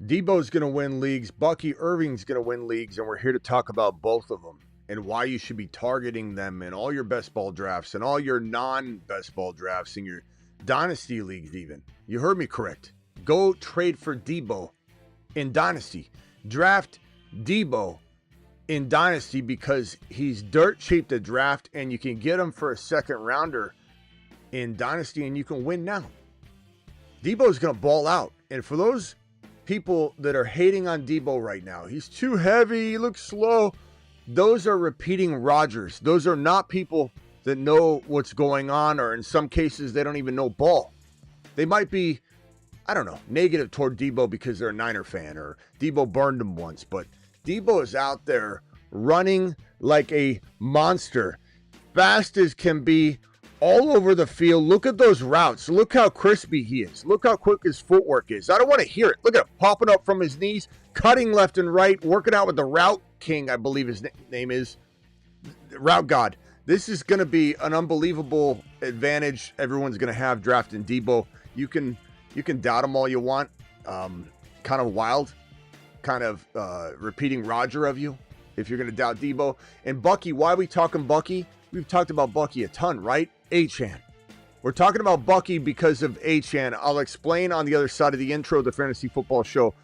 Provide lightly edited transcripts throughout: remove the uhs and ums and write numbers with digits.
Deebo's going to win leagues. Bucky Irving's going to win leagues. And we're here to talk about both of them and why you should be targeting them in all your best ball drafts and all your non-best ball drafts in your Dynasty leagues even. You heard me correct. Go trade for Deebo in Dynasty. Draft Deebo in Dynasty because he's dirt cheap to draft and you can get him for a second rounder in Dynasty and you can win now. Deebo's going to ball out. And for those people that are hating on Deebo right now, he's too heavy, he looks slow. Those are repeating Rodgers. Those are not people that know what's going on, or in some cases, they don't even know ball. They might be, I don't know, negative toward Deebo because they're a Niner fan or Deebo burned him once. But Deebo is out there running like a monster, fast as can be, all over the field. Look at those routes. Look how crispy he is. Look how quick his footwork is. I don't want to hear it. Look at him popping up from his knees, cutting left and right, working out with the route king, I believe his name is. Route God. This is going to be an unbelievable advantage everyone's going to have drafting Deebo. You can doubt him all you want. Kind of wild, kind of repeating Roger of you if you're going to doubt Deebo. And Bucky, why are we talking Bucky? We've talked about Bucky a ton, right? Achane. We're talking about Bucky because of Achane. I'll explain on the other side of the intro. The Fantasy Football Show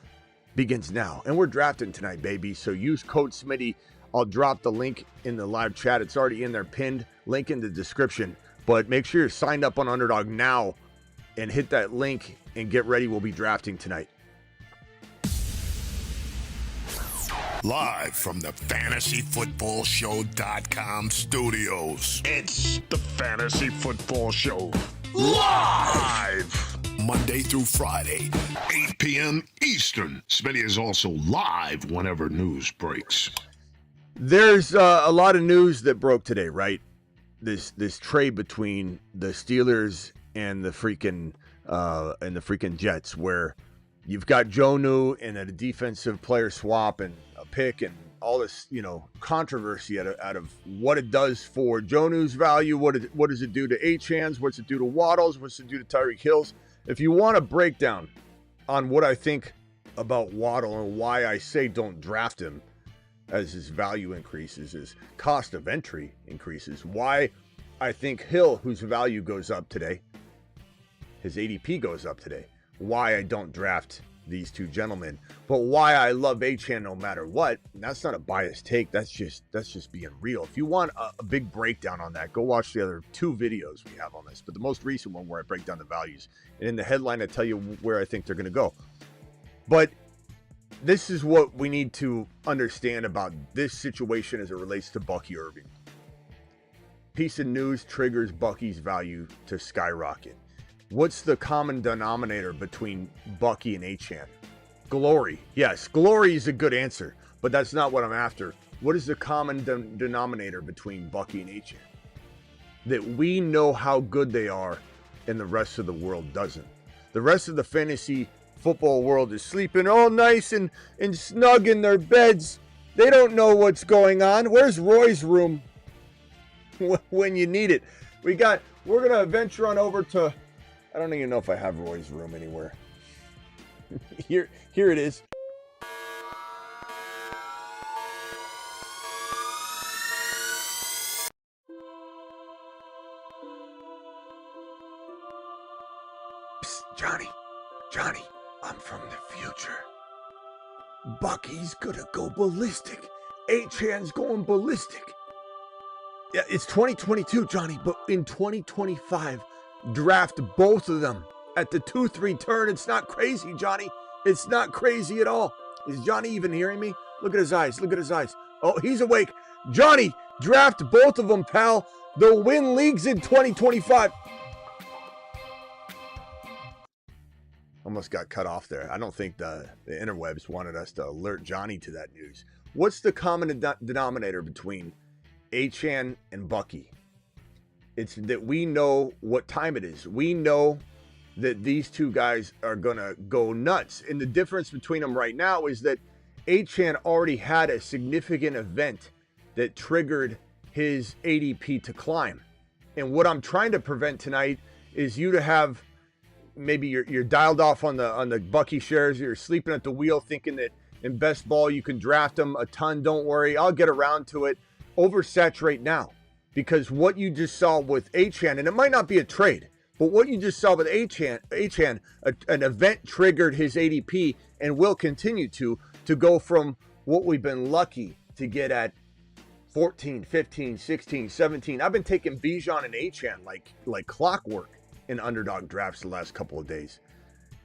begins now. And we're drafting tonight, baby. So use code Smitty. I'll drop the link in the live chat. It's already in there, pinned. Link in the description. But make sure you're signed up on Underdog now and hit that link and get ready. We'll be drafting tonight. Live from the FantasyFootballShow.com studios. It's the Fantasy Football Show. Live! Monday through Friday, 8 p.m. Eastern. Smitty is also live whenever news breaks. There's a lot of news that broke today, right? This trade between the Steelers and the freaking Jets, where you've got Jonnu and a defensive player swap and a pick and all this, controversy out of what it does for Jonnu's value. What does it do to Achane? What's it do to Waddles? What's it do to Tyreek Hills? If you want a breakdown on what I think about Waddle and why I say don't draft him as his value increases, his cost of entry increases, why I think Hill, whose value goes up today, his ADP goes up today, why I don't draft these two gentlemen, but why I love Achane no matter what. And that's not a biased take. That's just being real. If you want a big breakdown on that, go watch the other two videos we have on this. But the most recent one where I break down the values, and in the headline I tell you where I think they're going to go. But this is what we need to understand about this situation as it relates to Bucky Irving. Piece of news triggers Bucky's value to skyrocket. What's the common denominator between Bucky and Achane? Glory. Yes, glory is a good answer, but that's not what I'm after. What is the common denominator between Bucky and Achane? That we know how good they are and the rest of the world doesn't. The rest of the fantasy football world is sleeping all nice and snug in their beds. They don't know what's going on. Where's Roy's room when you need it? We're going to venture on over to, I don't even know if I have Roy's room anywhere. Here it is. Psst, Johnny, I'm from the future. Bucky's gonna go ballistic. Achane's going ballistic. Yeah, it's 2022, Johnny, but in 2025, draft both of them at the 2-3 turn. It's not crazy, Johnny. It's not crazy at all. Is Johnny even hearing me? Look at his eyes. Look at his eyes. Oh, he's awake. Johnny, draft both of them, pal. They'll win leagues in 2025. Almost got cut off there. I don't think the interwebs wanted us to alert Johnny to that news. What's the common denominator between Achane and Bucky? It's that we know what time it is. We know that these two guys are going to go nuts. And the difference between them right now is that Achane already had a significant event that triggered his ADP to climb. And what I'm trying to prevent tonight is you to have maybe you're dialed off on the Bucky shares. You're sleeping at the wheel thinking that in best ball you can draft them a ton. Don't worry, I'll get around to it. Oversaturate now, because what you just saw with Achane, and it might not be a trade, but what you just saw with Achane, an event triggered his ADP and will continue to go from what we've been lucky to get at 14, 15, 16, 17. I've been taking Bijan and Achane like clockwork in underdog drafts the last couple of days.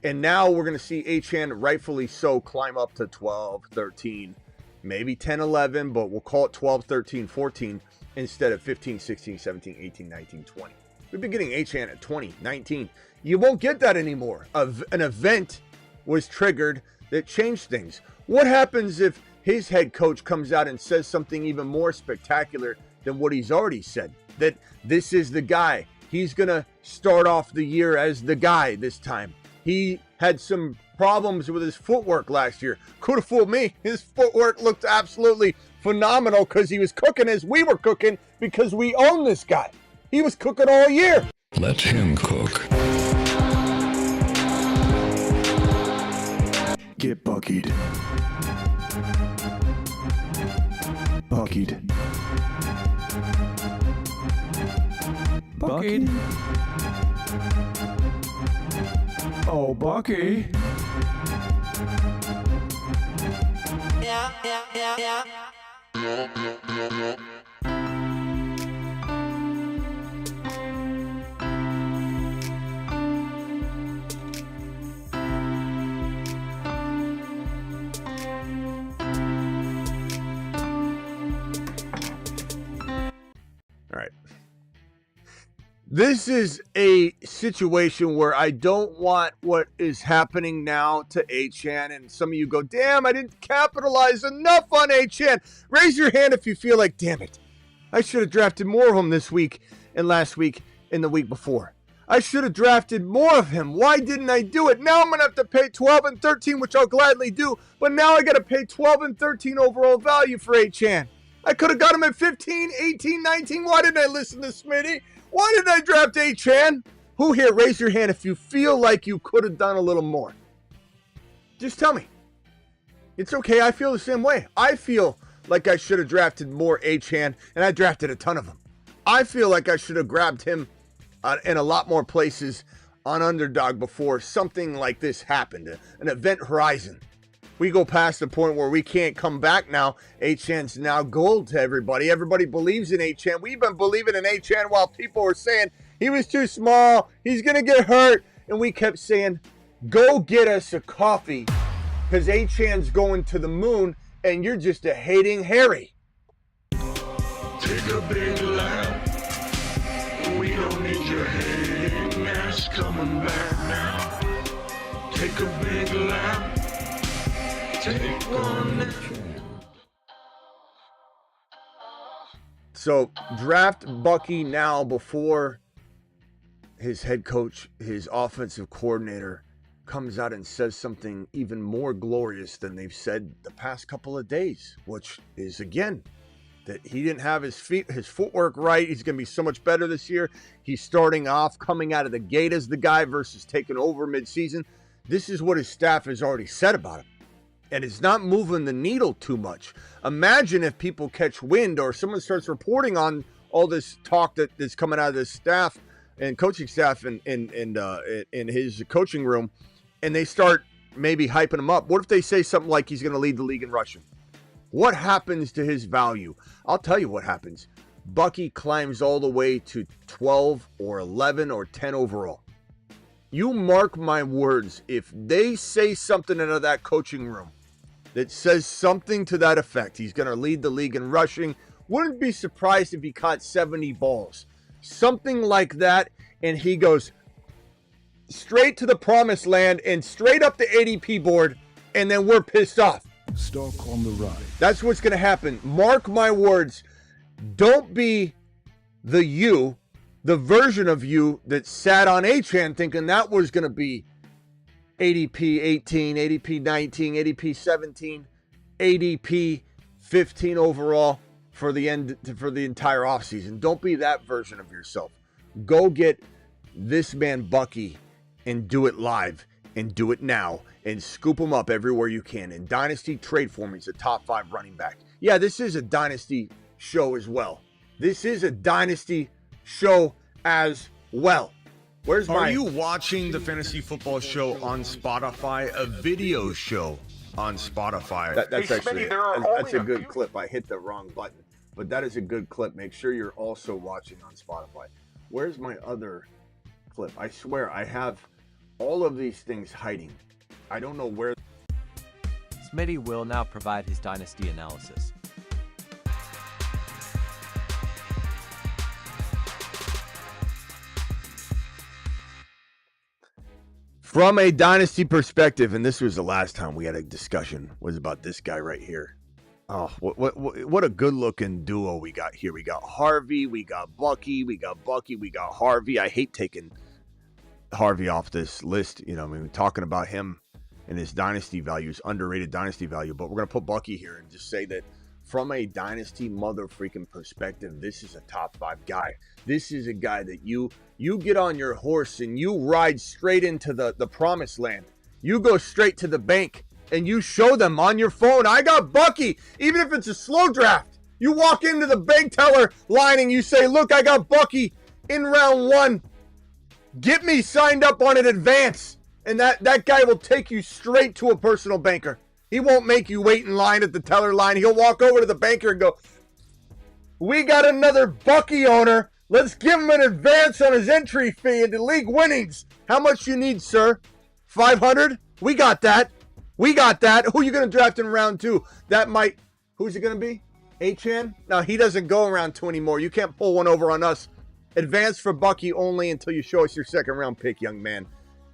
And now we're going to see Achane, rightfully so, climb up to 12, 13, maybe 10, 11, but we'll call it 12, 13, 14 instead of 15, 16, 17, 18, 19, 20. We've been getting Achane at 20, 19. You won't get that anymore. An event was triggered that changed things. What happens if his head coach comes out and says something even more spectacular than what he's already said? That this is the guy. He's going to start off the year as the guy this time. He had some problems with his footwork last year. Could have fooled me. His footwork looked absolutely phenomenal because he was cooking as we were cooking because we own this guy. He was cooking all year. Let him cook. Get buckied. Buckied. Buckied. Oh, Bucky. Yeah. All right. This is a situation where I don't want what is happening now to Achane. And some of you go, damn, I didn't capitalize enough on Achane. Raise your hand if you feel like, damn it, I should have drafted more of him this week and last week and the week before. I should have drafted more of him. Why didn't I do it? Now I'm going to have to pay 12 and 13, which I'll gladly do. But now I got to pay 12 and 13 overall value for Achane. I could have got him at 15, 18, 19. Why didn't I listen to Smitty? Why didn't I draft Achane? Who here, raise your hand if you feel like you could have done a little more. Just tell me. It's okay. I feel the same way. I feel like I should have drafted more Achane, and I drafted a ton of them. I feel like I should have grabbed him in a lot more places on Underdog before something like this happened, an event horizon. We go past the point where we can't come back now. Achane's now gold to everybody. Everybody believes in Achane. We've been believing in Achane while people were saying he was too small, he's going to get hurt. And we kept saying, go get us a coffee because Achane's going to the moon and you're just a hating Harry. Take a big lap. We don't need your hating ass coming back now. Take a big lap. Take one. So draft Bucky now before his head coach, his offensive coordinator, comes out and says something even more glorious than they've said the past couple of days, which is, again, that he didn't have his footwork right. He's going to be so much better this year. He's starting off, coming out of the gate as the guy versus taking over midseason. This is what his staff has already said about him. And it's not moving the needle too much. Imagine if people catch wind or someone starts reporting on all this talk that's coming out of this staff and coaching staff in his coaching room, and they start maybe hyping him up. What if they say something like he's going to lead the league in rushing? What happens to his value? I'll tell you what happens. Bucky climbs all the way to 12 or 11 or 10 overall. You mark my words, if they say something out of that coaching room that says something to that effect, he's going to lead the league in rushing, wouldn't be surprised if he caught 70 balls. Something like that, and he goes straight to the promised land and straight up the ADP board, and then we're pissed off. Stalk on the ride. That's what's going to happen. Mark my words. Don't be the version of you that sat on Achane thinking that was going to be ADP 18, ADP 19, ADP 17, ADP 15 overall for the entire offseason. Don't be that version of yourself. Go get this man Bucky and do it live and do it now and scoop them up everywhere you can. And Dynasty, trade for me. He's a top 5 running back. Yeah, this is a Dynasty show as well. This is a Dynasty show as well. Are you watching the Fantasy Football Show on Spotify? A video show on Spotify. That's actually that's a good clip. I hit the wrong button, but that is a good clip. Make sure you're also watching on Spotify. Where's my other clip? I swear I have all of these things hiding. I don't know where. Smitty will now provide his Dynasty analysis. From a Dynasty perspective, and this was the last time we had a discussion, was about this guy right here. Oh, what a good-looking duo we got here. We got Harvey, we got Bucky, we got Harvey. I hate taking Harvey off this list. You know, I mean, we're talking about him and his Dynasty values, underrated Dynasty value, but we're going to put Bucky here and just say that from a Dynasty mother-freaking perspective, this is a top 5 guy. This is a guy that you get on your horse and you ride straight into the promised land. You go straight to the bank and you show them on your phone, I got Bucky, even if it's a slow draft. You walk into the bank teller line and you say, look, I got Bucky in round 1. Get me signed up on an advance. And that guy will take you straight to a personal banker. He won't make you wait in line at the teller line. He'll walk over to the banker and go, we got another Bucky owner. Let's give him an advance on his entry fee into league winnings. How much you need, sir? 500? We got that. We got that. Who are you going to draft in round 2? Who's it going to be? Achane? No, he doesn't go in round 2 anymore. You can't pull one over on us. Advance for Bucky only until you show us your second round pick, young man.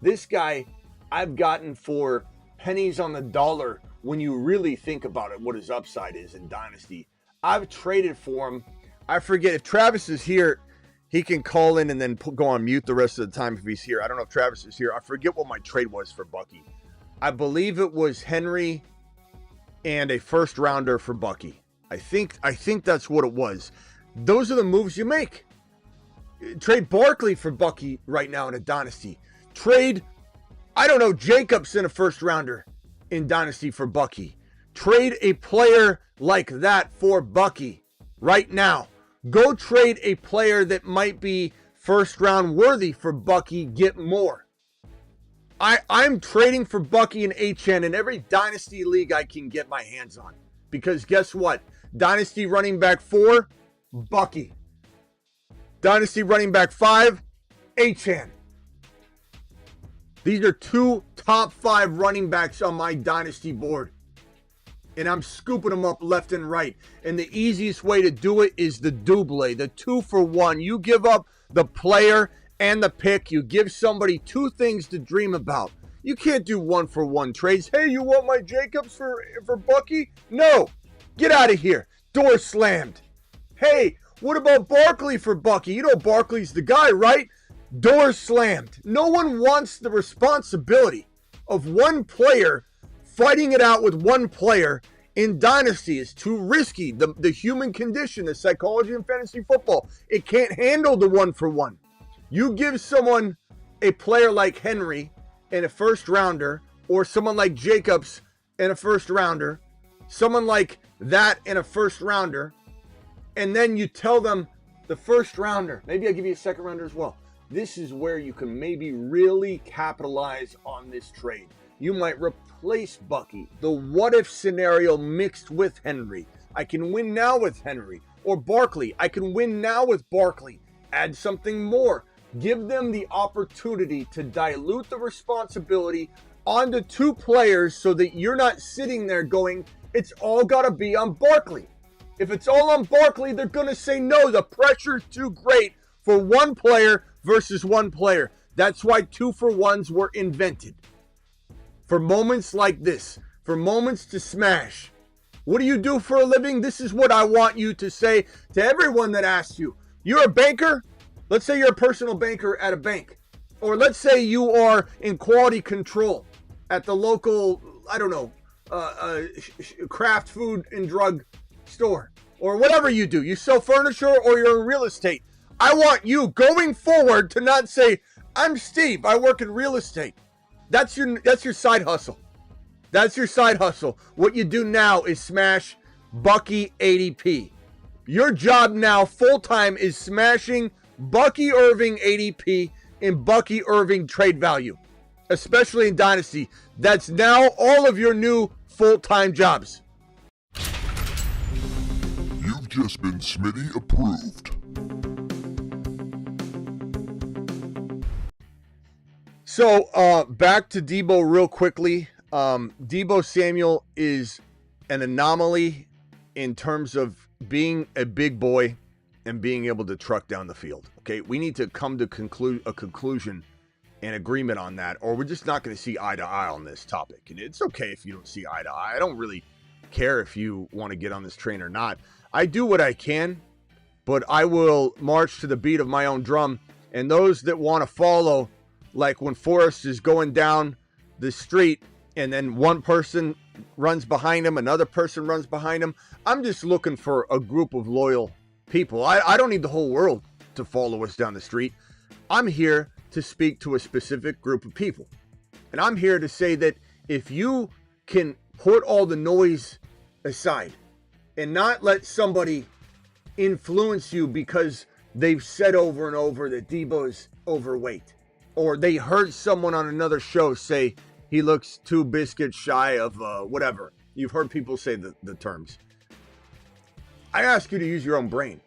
This guy I've gotten for pennies on the dollar when you really think about it, what his upside is in Dynasty. I've traded for him. I forget if Travis is here, he can call in and then go on mute the rest of the time if he's here. I don't know if Travis is here. I forget what my trade was for Bucky. I believe it was Henry and a first rounder for Bucky. I think that's what it was. Those are the moves you make. Trade Barkley for Bucky right now in a Dynasty. Trade, I don't know, Jacobs in a first rounder in Dynasty for Bucky. Trade a player like that for Bucky right now. Go trade a player that might be first round worthy for Bucky. Get more. I'm trading for Bucky and Achane in every Dynasty league I can get my hands on. Because guess what? Dynasty running back 4, Bucky. Dynasty running back 5, Achane. These are 2 top 5 running backs on my Dynasty board. And I'm scooping them up left and right. And the easiest way to do it is the double, the 2-for-1. You give up the player and the pick. You give somebody 2 things to dream about. You can't do 1-for-1 trades. Hey, you want my Jacobs for Bucky? No. Get out of here. Door slammed. Hey, what about Barkley for Bucky? You know Barkley's the guy, right? Door slammed. No one wants the responsibility of one player fighting it out with one player in Dynasty. Is too risky. The human condition, the psychology in fantasy football, it can't handle the 1-for-1. You give someone a player like Henry and a first rounder, or someone like Jacobs and a first rounder, someone like that and a first rounder, and then you tell them the first rounder, maybe I'll give you a second rounder as well. This is where you can maybe really capitalize on this trade. You might replace Bucky, the what-if scenario mixed with Henry. I can win now with Henry. Or Barkley, I can win now with Barkley. Add something more. Give them the opportunity to dilute the responsibility onto 2 players so that you're not sitting there going, it's all got to be on Barkley. If it's all on Barkley, they're going to say no. The pressure's too great for one player versus one player. That's why 2-for-1s were invented. For moments like this, for moments to smash. What do you do for a living? This is what I want you to say to everyone that asks you. You're a banker? Let's say you're a personal banker at a bank. Or let's say you are in quality control at the local, I don't know, craft food and drug store. Or whatever you do. You sell furniture or you're in real estate. I want you going forward to not say, I'm Steve. I work in real estate. That's your side hustle. That's your side hustle. What you do now is smash Bucky ADP. Your job now full-time is smashing Bucky Irving ADP and Bucky Irving trade value, especially in Dynasty. That's now all of your new full-time jobs. You've just been Smitty approved. So back to Deebo real quickly. Deebo Samuel is an anomaly in terms of being a big boy and being able to truck down the field. Okay, we need to come to a conclusion and agreement on that, or we're just not going to see eye to eye on this topic. And it's okay if you don't see eye to eye. I don't really care if you want to get on this train or not. I do what I can, but I will march to the beat of my own drum. And those that want to follow, like when Forrest is going down the street and then one person runs behind him, another person runs behind him. I'm just looking for a group of loyal people. I don't need the whole world to follow us down the street. I'm here to speak to a specific group of people. And I'm here to say that if you can put all the noise aside and not let somebody influence you because they've said over and over that Deebo is overweight, or they heard someone on another show say he looks 2 biscuits shy of whatever. You've heard people say the terms. I ask you to use your own brain.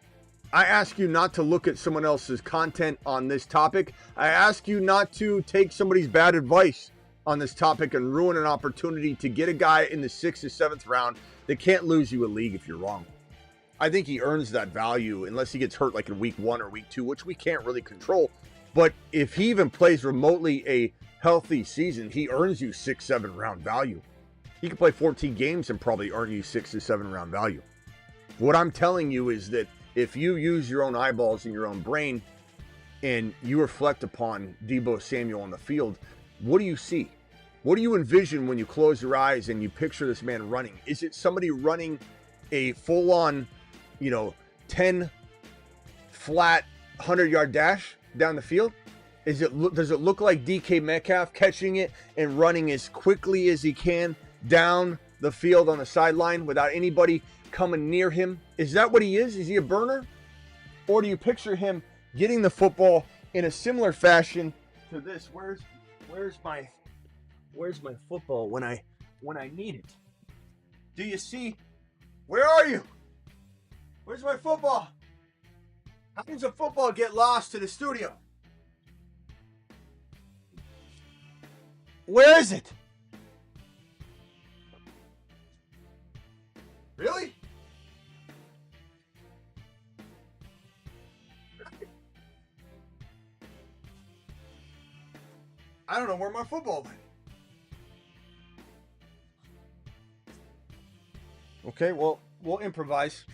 I ask you not to look at someone else's content on this topic. I ask you not to take somebody's bad advice on this topic and ruin an opportunity to get a guy in the 6th or 7th round that can't lose you a league if you're wrong. I think he earns that value unless he gets hurt like in week 1 or week 2, which we can't really control. But if he even plays remotely a healthy season, he earns you 6, 7 round value. He can play 14 games and probably earn you 6 to 7 round value. What I'm telling you is that if you use your own eyeballs and your own brain and you reflect upon Deebo Samuel on the field, what do you see? What do you envision when you close your eyes and you picture this man running? Is it somebody running a full-on, 10 flat 100-yard dash down the field? Does it look like DK Metcalf catching it and running as quickly as he can down the field on the sideline without anybody coming near him? Is that what he is? Is he a burner? Or do you picture him getting the football in a similar fashion to this? Where's my football when I need it? Do you see? Where are you? Where's my football? How does a football get lost to the studio? Where is it? Really? I don't know where my football went. Okay, well, we'll improvise.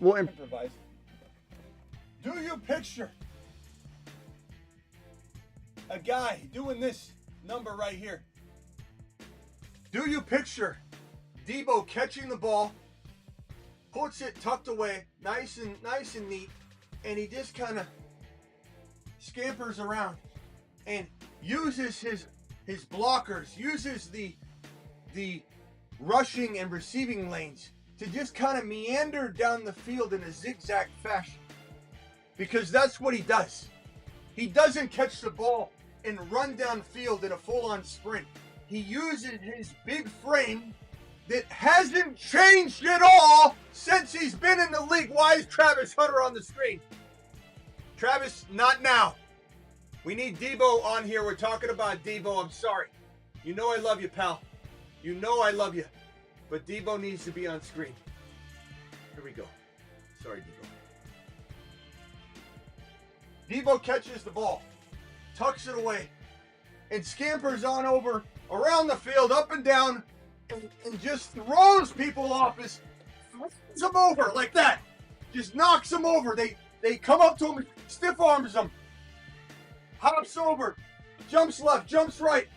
We'll improvise. Do you picture a guy doing this number right here? Do you picture Deebo catching the ball, puts it tucked away, nice and neat, and he just kind of scampers around and uses his blockers, uses the rushing and receiving lanes to just kind of meander down the field in a zigzag fashion? Because that's what he does. He doesn't catch the ball and run downfield in a full-on sprint. He uses his big frame that hasn't changed at all since he's been in the league. Why is Travis Hunter on the screen? Travis, not now. We need Deebo on here. We're talking about Deebo. I'm sorry. You know I love you, pal. You know I love you. But Deebo needs to be on screen. Here we go. Sorry, Deebo. Deebo catches the ball, tucks it away, and scampers on over around the field, up and down, and just throws people off. Throws them over like that. Just knocks them over. They come up to him, stiff arms them, hops over, jumps left, jumps right.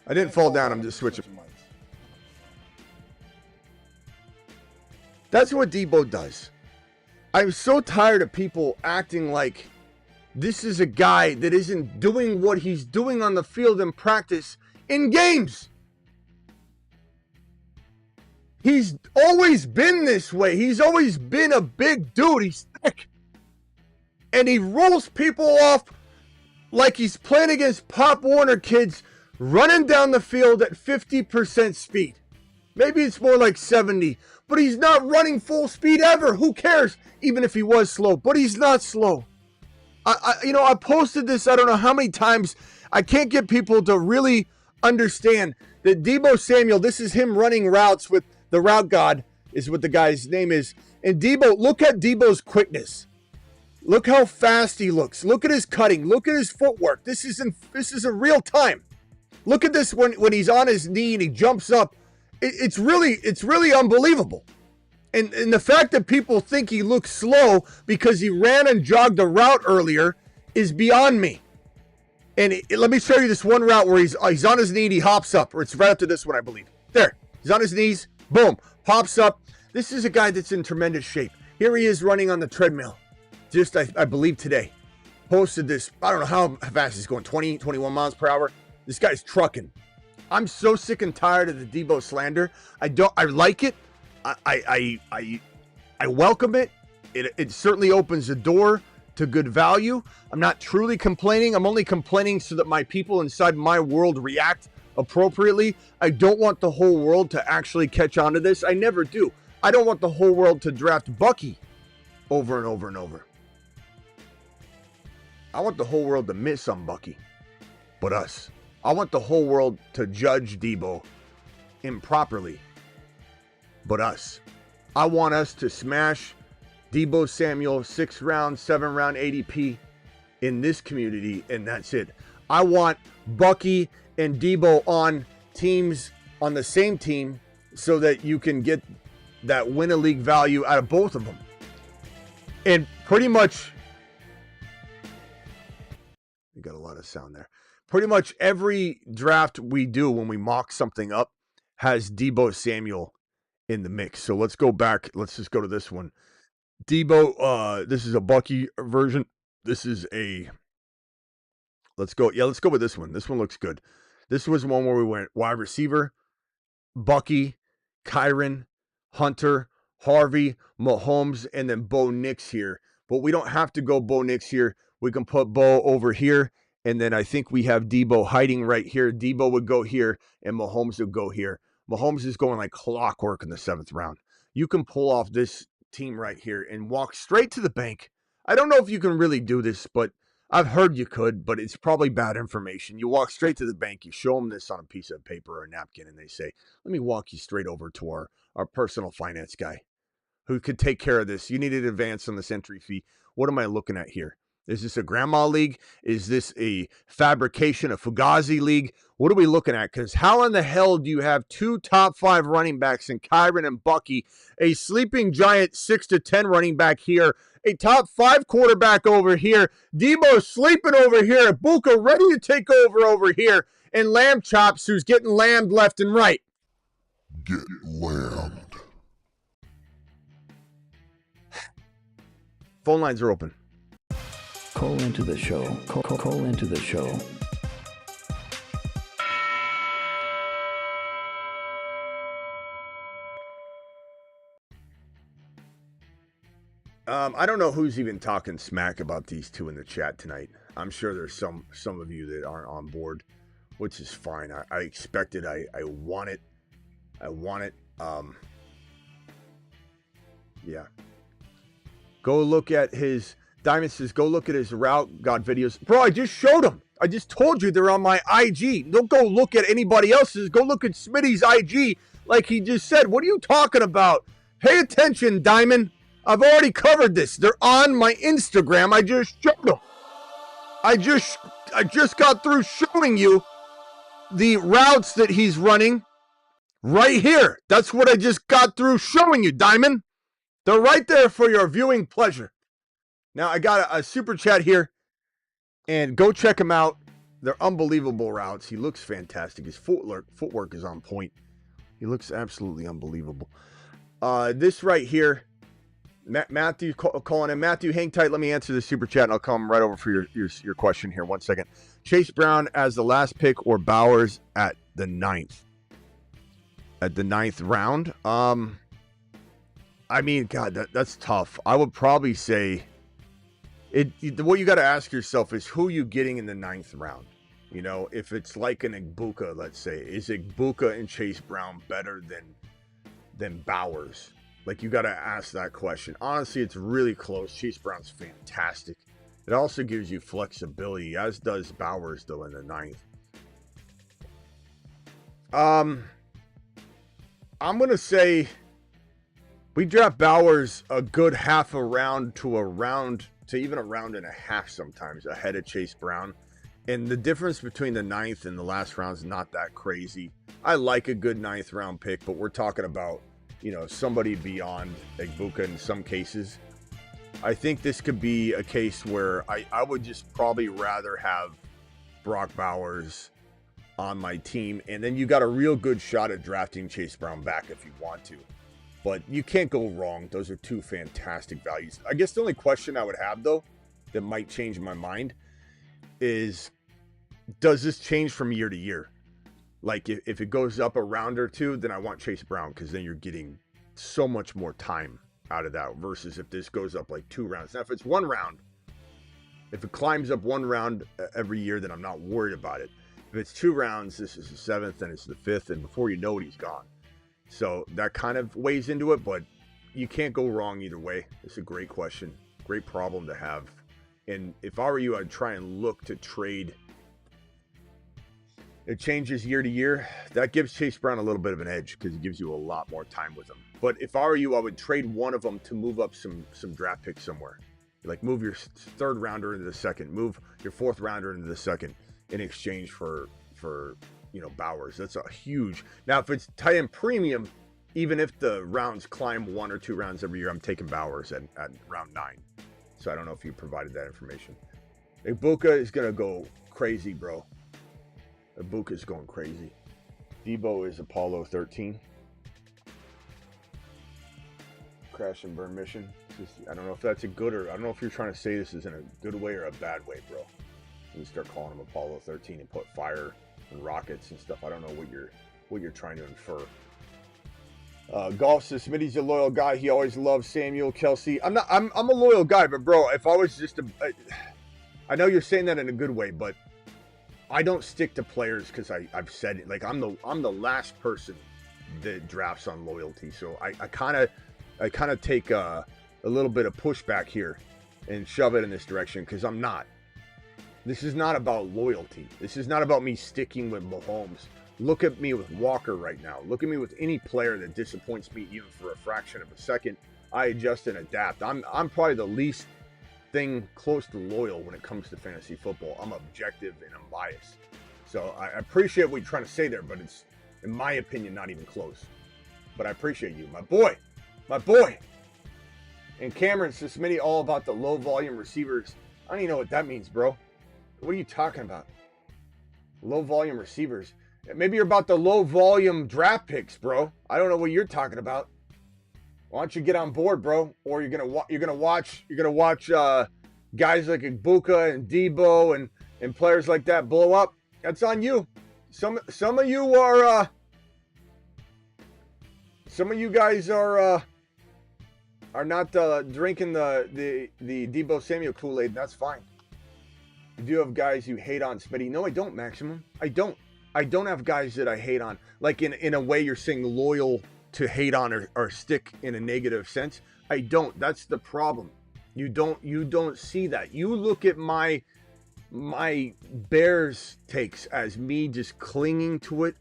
I didn't fall down. I'm just switching. That's what Deebo does. I'm so tired of people acting like this is a guy that isn't doing what he's doing on the field in practice in games. He's always been this way. He's always been a big dude. He's thick. And he rolls people off like he's playing against Pop Warner kids running down the field at 50% speed. Maybe it's more like 70, but he's not running full speed ever. Who cares? Even if he was slow, but he's not slow. I posted this, I don't know how many times. I can't get people to really understand that Deebo Samuel, this is him running routes with the route god, is what the guy's name is. And Deebo, look at Deebo's quickness. Look how fast he looks. Look at his cutting. Look at his footwork. This is in real time. Look at this when he's on his knee and he jumps up. It's really unbelievable. And the fact that people think he looks slow because he ran and jogged a route earlier is beyond me. And let me show you this one route where he's on his knee and he hops up. Or it's right after this one, I believe. There. He's on his knees. Boom. Pops up. This is a guy that's in tremendous shape. Here he is running on the treadmill. Just, I believe today. Posted this. I don't know how fast he's going. 20, 21 miles per hour. This guy's trucking. I'm so sick and tired of the Deebo slander. I like it. I welcome it. It certainly opens the door to good value. I'm not truly complaining. I'm only complaining so that my people inside my world react appropriately. I don't want the whole world to actually catch on to this. I never do. I don't want the whole world to draft Bucky over and over and over. I want the whole world to miss on Bucky, but us. I want the whole world to judge Deebo improperly, but us. I want us to smash Deebo Samuel 6th round, 7th round ADP in this community, and that's it. I want Bucky and Deebo on teams, on the same team, so that you can get that win a league value out of both of them. And pretty much, we got a lot of sound there. Pretty much every draft we do when we mock something up has Deebo Samuel in the mix. So let's go back. Let's just go to this one. Deebo, this is a Bucky version. This is a, let's go with this one. This one looks good. This was one where we went wide receiver, Bucky, Kyron, Hunter, Harvey, Mahomes, and then Bo Nix here. But we don't have to go Bo Nix here. We can put Bo over here. And then I think we have Deebo hiding right here. Deebo would go here, and Mahomes would go here. Mahomes is going like clockwork in the 7th round. You can pull off this team right here and walk straight to the bank. I don't know if you can really do this, but I've heard you could, but it's probably bad information. You walk straight to the bank. You show them this on a piece of paper or a napkin, and they say, let me walk you straight over to our personal finance guy who could take care of this. You need an advance on this entry fee. What am I looking at here? Is this a grandma league? Is this a fabrication, a Fugazi league? What are we looking at? Because how in the hell do you have 2 top 5 running backs in Kyron and Bucky, a sleeping giant 6 to 10 running back here, a top 5 quarterback over here, Deebo sleeping over here, Buka ready to take over here, and Lamb Chops who's getting lambed left and right? Get lambed. Phone lines are open. Call into the show. Call into the show. I don't know who's even talking smack about these two in the chat tonight. I'm sure there's some of you that aren't on board, which is fine. I expect it. I want it. I want it. Yeah. Go look at his Diamond says, go look at his route god videos. Bro, I just showed them. I just told you they're on my IG. Don't go look at anybody else's. Go look at Smitty's IG like he just said. What are you talking about? Pay attention, Diamond. I've already covered this. They're on my Instagram. I just showed them. I just got through showing you the routes that he's running right here. That's what I just got through showing you, Diamond. They're right there for your viewing pleasure. Now, I got a super chat here, and go check him out. They're unbelievable routes. He looks fantastic. His footwork is on point. He looks absolutely unbelievable. This right here, Matthew calling in. Matthew, hang tight. Let me answer the super chat, and I'll come right over for your question here. 1 second. Chase Brown as the last pick or Bowers at the 9th? At the 9th round? I mean, God, that's tough. I would probably say what you got to ask yourself is who you getting in the 9th round. You know, if it's like an Igbuka, let's say, is Igbuka and Chase Brown better than Bowers? Like, you got to ask that question. Honestly, it's really close. Chase Brown's fantastic. It also gives you flexibility, as does Bowers, though, in the 9th. I'm going to say we draft Bowers a good half a round to even a round and a half sometimes ahead of Chase Brown. And the difference between the 9th and the last round is not that crazy. I like a good 9th round pick, but we're talking about, you know, somebody beyond Igbuka in some cases. I think this could be a case where I would just probably rather have Brock Bowers on my team. And then you got a real good shot at drafting Chase Brown back if you want to. But you can't go wrong. Those are two fantastic values. I guess the only question I would have, though, that might change my mind is, does this change from year to year? Like, if it goes up a round or two, then I want Chase Brown, because then you're getting so much more time out of that versus if this goes up like 2 rounds. Now, if it's 1 round, if it climbs up 1 round every year, then I'm not worried about it. If it's 2 rounds, this is the 7th and it's the 5th, and before you know it, he's gone. So that kind of weighs into it, but you can't go wrong either way. It's a great question, great problem to have. And if I were you, I'd try and look to trade. It changes year to year. That gives Chase Brown a little bit of an edge because it gives you a lot more time with him. But if I were you, I would trade one of them to move up some draft picks somewhere. Like, move your 3rd rounder into the 2nd, move your 4th rounder into the 2nd in exchange for you know, Bowers. That's a huge. Now, if it's tight end premium, even if the rounds climb 1 or 2 rounds every year, I'm taking Bowers at round 9. So I don't know if you provided that information. Igbuka is gonna go crazy, bro. Igbuka is going crazy. Deebo is Apollo 13. Crash and burn mission. I don't know if that's a good, or I don't know if you're trying to say this is in a good way or a bad way, bro. You start calling him Apollo 13 and put fire and rockets and stuff. I don't know what you're trying to infer. Golf says Smitty's a loyal guy. He always loves Samuel, Kelsey. I'm a loyal guy, but bro, if I was just I know you're saying that in a good way, but I don't stick to players because I've said it. Like, I'm the last person that drafts on loyalty. So I kind of take a little bit of pushback here and shove it in this direction because I'm not. This is not about loyalty. This is not about me sticking with Mahomes. Look at me with Walker right now. Look at me with any player that disappoints me even for a fraction of a second. I adjust and adapt. I'm probably the least thing close to loyal when it comes to fantasy football. I'm objective and I'm biased. So I appreciate what you're trying to say there, but it's, in my opinion, not even close. But I appreciate you, my boy. My boy. And Cameron says, Smitty, all about the low volume receivers. I don't even know what that means, bro. What are you talking about? Low volume receivers. Maybe you're about the low volume draft picks, bro. I don't know what you're talking about. Why don't you get on board, bro? Or you're gonna watch guys like Igbuka and Deebo and players like that blow up. That's on you. Some of you are some of you guys are not drinking the Deebo Samuel Kool-Aid. That's fine. You do have guys you hate on, Smitty. No, I don't, Maximum. I don't have guys that I hate on. Like, in a way you're saying loyal to hate on or stick in a negative sense. I don't. That's the problem. You don't see that. You look at my Bears takes as me just clinging to it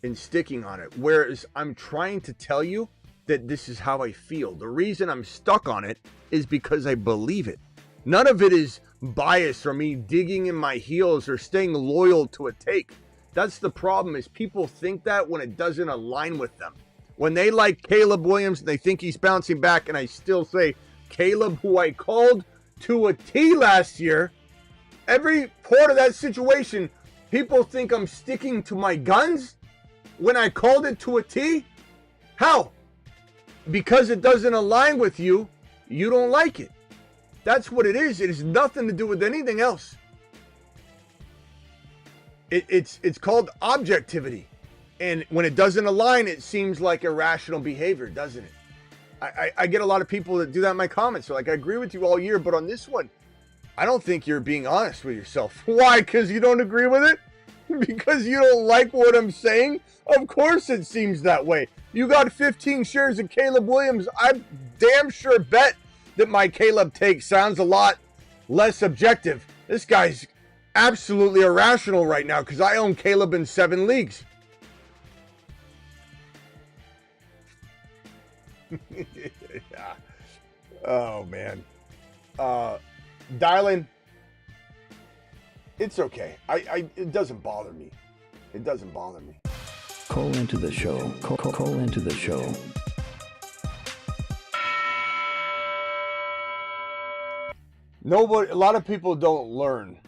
and sticking on it. Whereas I'm trying to tell you that this is how I feel. The reason I'm stuck on it is because I believe it. None of it is bias or me digging in my heels or staying loyal to a take. That's the problem, is people think that when it doesn't align with them. When they like Caleb Williams and they think he's bouncing back, and I still say Caleb, who I called to a T last year, every part of that situation, people think I'm sticking to my guns when I called it to a T? How? Because it doesn't align with you, You don't like it. That's what it is. It has nothing to do with anything else. It's called objectivity. And when it doesn't align, it seems like irrational behavior, doesn't it? I get a lot of people that do that in my comments. They're like, I agree with you all year, but on this one, I don't think you're being honest with yourself. Why? Because you don't agree with it? Because you don't like what I'm saying? Of course it seems that way. You got 15 shares of Caleb Williams. I damn sure bet that my Caleb take sounds a lot less objective. This guy's absolutely irrational right now because I own Caleb in 7 leagues. Yeah. Oh, man. Dylan, it's okay. It doesn't bother me. It doesn't bother me. Call into the show. Call into the show. A lot of people don't learn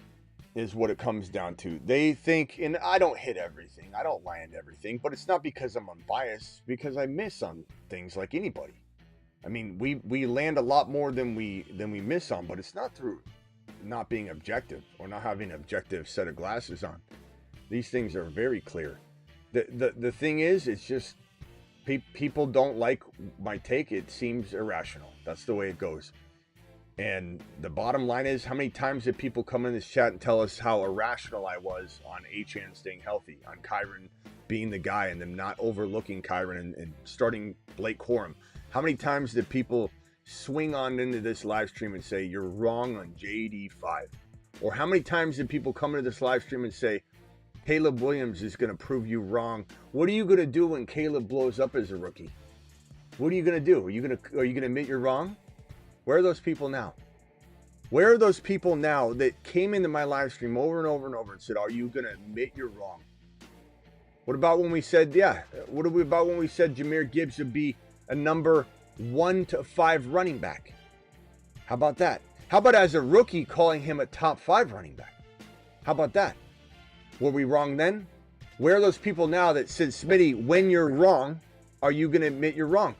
is what it comes down to. They think, and I don't hit everything. I don't land everything, but it's not because I'm unbiased, because I miss on things like anybody. I mean, we land a lot more than we miss on, but it's not through not being objective or not having an objective set of glasses on. These things are very clear. The thing is, it's just people don't like my take. It seems irrational. That's the way it goes. And the bottom line is, how many times did people come in this chat and tell us how irrational I was on Achane staying healthy, on Kyron being the guy and them not overlooking Kyron and starting Blake Corum? How many times did people swing on into this live stream and say, you're wrong on JD5? Or how many times did people come into this live stream and say, Caleb Williams is going to prove you wrong? What are you going to do when Caleb blows up as a rookie? What are you going to do? Are you going to admit you're wrong? Where are those people now? Where are those people now that came into my live stream over and over and over and said, are you going to admit you're wrong? What about when we said, about when we said Jahmyr Gibbs would be a number 1 to 5 running back? How about that? How about as a rookie calling him a top 5 running back? How about that? Were we wrong then? Where are those people now that said, Smitty, when you're wrong, are you going to admit you're wrong?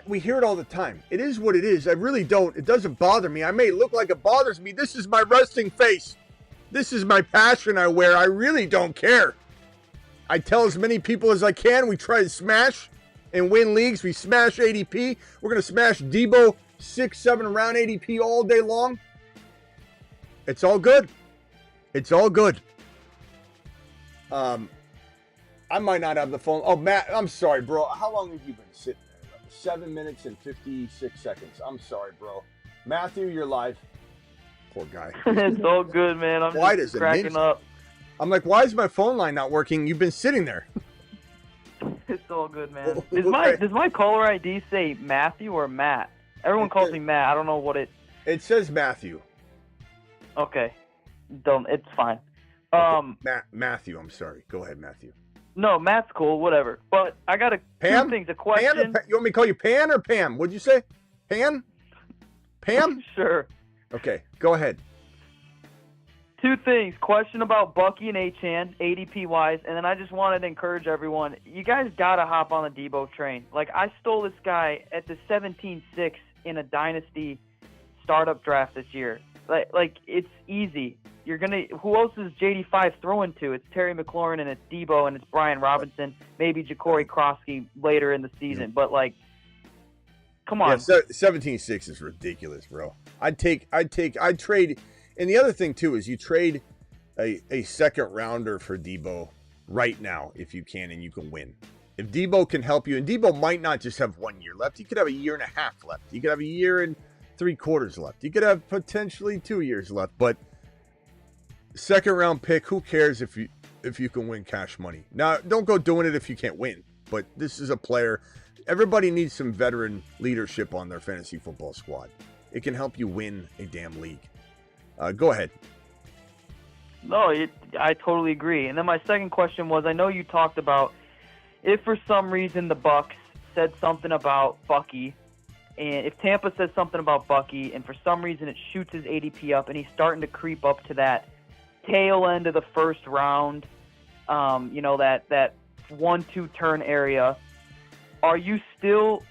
We hear it all the time. It is what it is. I really don't. It doesn't bother me. I may look like it bothers me. This is my resting face. This is my passion I wear. I really don't care. I tell as many people as I can. We try to smash and win leagues. We smash ADP. We're going to smash Deebo 6-7 round ADP all day long. It's all good. It's all good. I might not have the phone. Oh, Matt, I'm sorry, bro. How long have you been sitting there? 7 minutes and 56 seconds. I'm sorry, bro. Matthew, you're live. Poor guy. It's all good, man. I'm just cracking up. I'm like, why is my phone line not working? You've been sitting there. It's all good, man. Does my caller ID say Matthew or Matt? Everyone calls me Matt. I don't know what it... It says Matthew. Okay. It's fine. Okay. Matthew, I'm sorry. Go ahead, Matthew. No, Matt's cool, whatever. But I got two things. A question. You want me to call you Pan or Pam? What'd you say? Pan? Pam? Sure. Okay, go ahead. 2 things. Question about Bucky and Achane, ADP-wise, and then I just wanted to encourage everyone. You guys got to hop on the Deebo train. Like, I stole this guy at the 17-6 in a Dynasty startup draft this year. Like it's easy. Who else is JD5 throwing to? It's Terry McLaurin and it's Deebo and it's Brian Robinson, maybe Ja'Cory Krosky later in the season. But like, come on. Yeah, 17-6 is ridiculous, bro. I'd trade. And the other thing too is you trade a second rounder for Deebo right now if you can and you can win. If Deebo can help you, and Deebo might not just have 1 year left. He could have a year and a half left. He could have a year and 3/4 left. He could have potentially 2 years left, but second round pick, who cares if you can win cash money? Now, don't go doing it if you can't win, but this is a player. Everybody needs some veteran leadership on their fantasy football squad. It can help you win a damn league. Go ahead. No, I totally agree. And then my second question was, I know you talked about if for some reason the Bucs said something about Bucky, and if Tampa says something about Bucky, and for some reason it shoots his ADP up, and he's starting to creep up to that tail end of the first round, that 1-2 turn area, are you still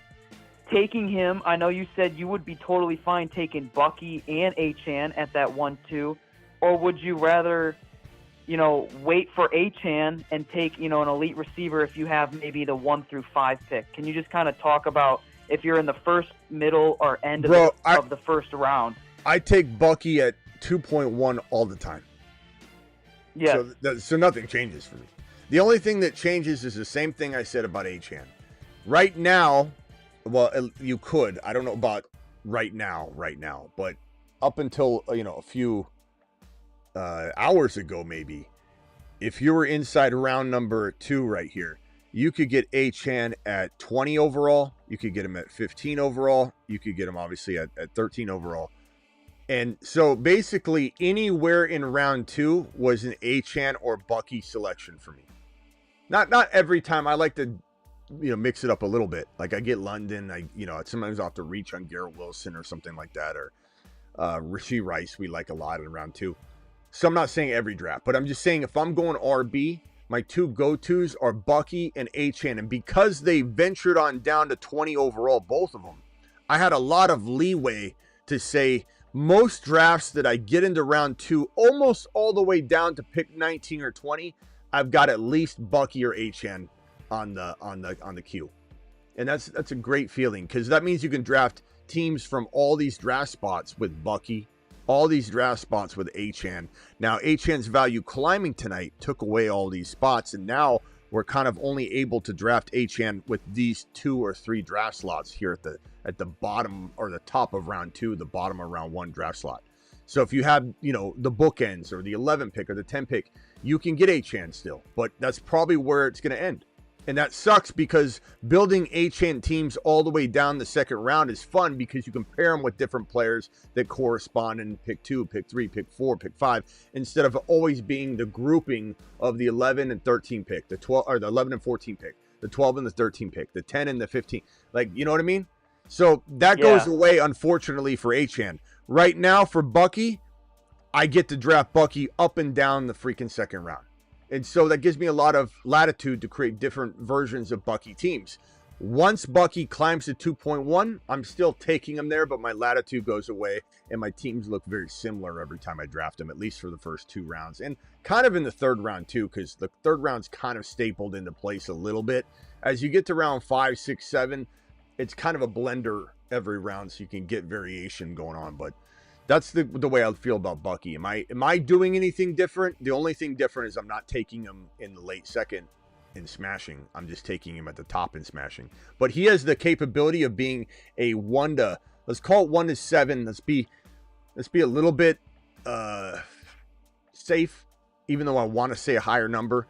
taking him, I know you said you would be totally fine taking Bucky and Achane at that 1-2, or would you rather, wait for Achane and take, an elite receiver if you have maybe the 1 through 5 pick? Can you just kind of talk about if you're in the first, middle, or end of the first round? I take Bucky at 2.1 all the time. Yeah. So nothing changes for me. The only thing that changes is the same thing I said about Achane. Right now, well, you could. I don't know about right now, but up until, a few hours ago, maybe, if you were inside round number 2 right here, you could get Achane at 20 overall. You could get him at 15 overall. You could get him, obviously, at 13 overall. And so basically anywhere in round 2 was an Achane or Bucky selection for me. Not every time. I like to, mix it up a little bit. Like I get London. Sometimes I'll have to reach on Garrett Wilson or something like that. Or Rashee Rice we like a lot in round 2. So I'm not saying every draft, but I'm just saying if I'm going RB, my 2 go-tos are Bucky and Achane. And because they ventured on down to 20 overall, both of them, I had a lot of leeway to say, most drafts that I get into round 2, almost all the way down to pick 19 or 20, I've got at least Bucky or Achane on the queue. And that's a great feeling, because that means you can draft teams from all these draft spots with Bucky, all these draft spots with Achane. Now, Achane's value climbing tonight took away all these spots, and now we're kind of only able to draft Achane with these 2 or 3 draft slots here at the bottom or the top of round 2, the bottom of round 1 draft slot. So if you have, the bookends or the 11 pick or the 10 pick, you can get Achane still, but that's probably where it's going to end. And that sucks, because building Achane teams all the way down the second round is fun, because you can pair them with different players that correspond in pick 2, pick 3, pick 4, pick 5, instead of always being the grouping of the 11 and 13 pick, the 12 or the 11 and 14 pick, the 12 and the 13 pick, the 10 and the 15. Like, you know what I mean? So that goes away, unfortunately, for Achane. Right now for Bucky, I get to draft Bucky up and down the freaking second round. And so that gives me a lot of latitude to create different versions of Bucky teams. Once Bucky climbs to 2.1, I'm still taking him there, but my latitude goes away, and my teams look very similar every time I draft him, at least for the first 2 rounds. And kind of in the third round, too, because the third round's kind of stapled into place a little bit. As you get to round 5, 6, 7, it's kind of a blender every round, so you can get variation going on. But that's the way I feel about Bucky. Am I doing anything different? The only thing different is I'm not taking him in the late second and smashing. I'm just taking him at the top and smashing. But he has the capability of being a 1 to, let's call it 1 to 7. Let's be a little bit safe, even though I want to say a higher number.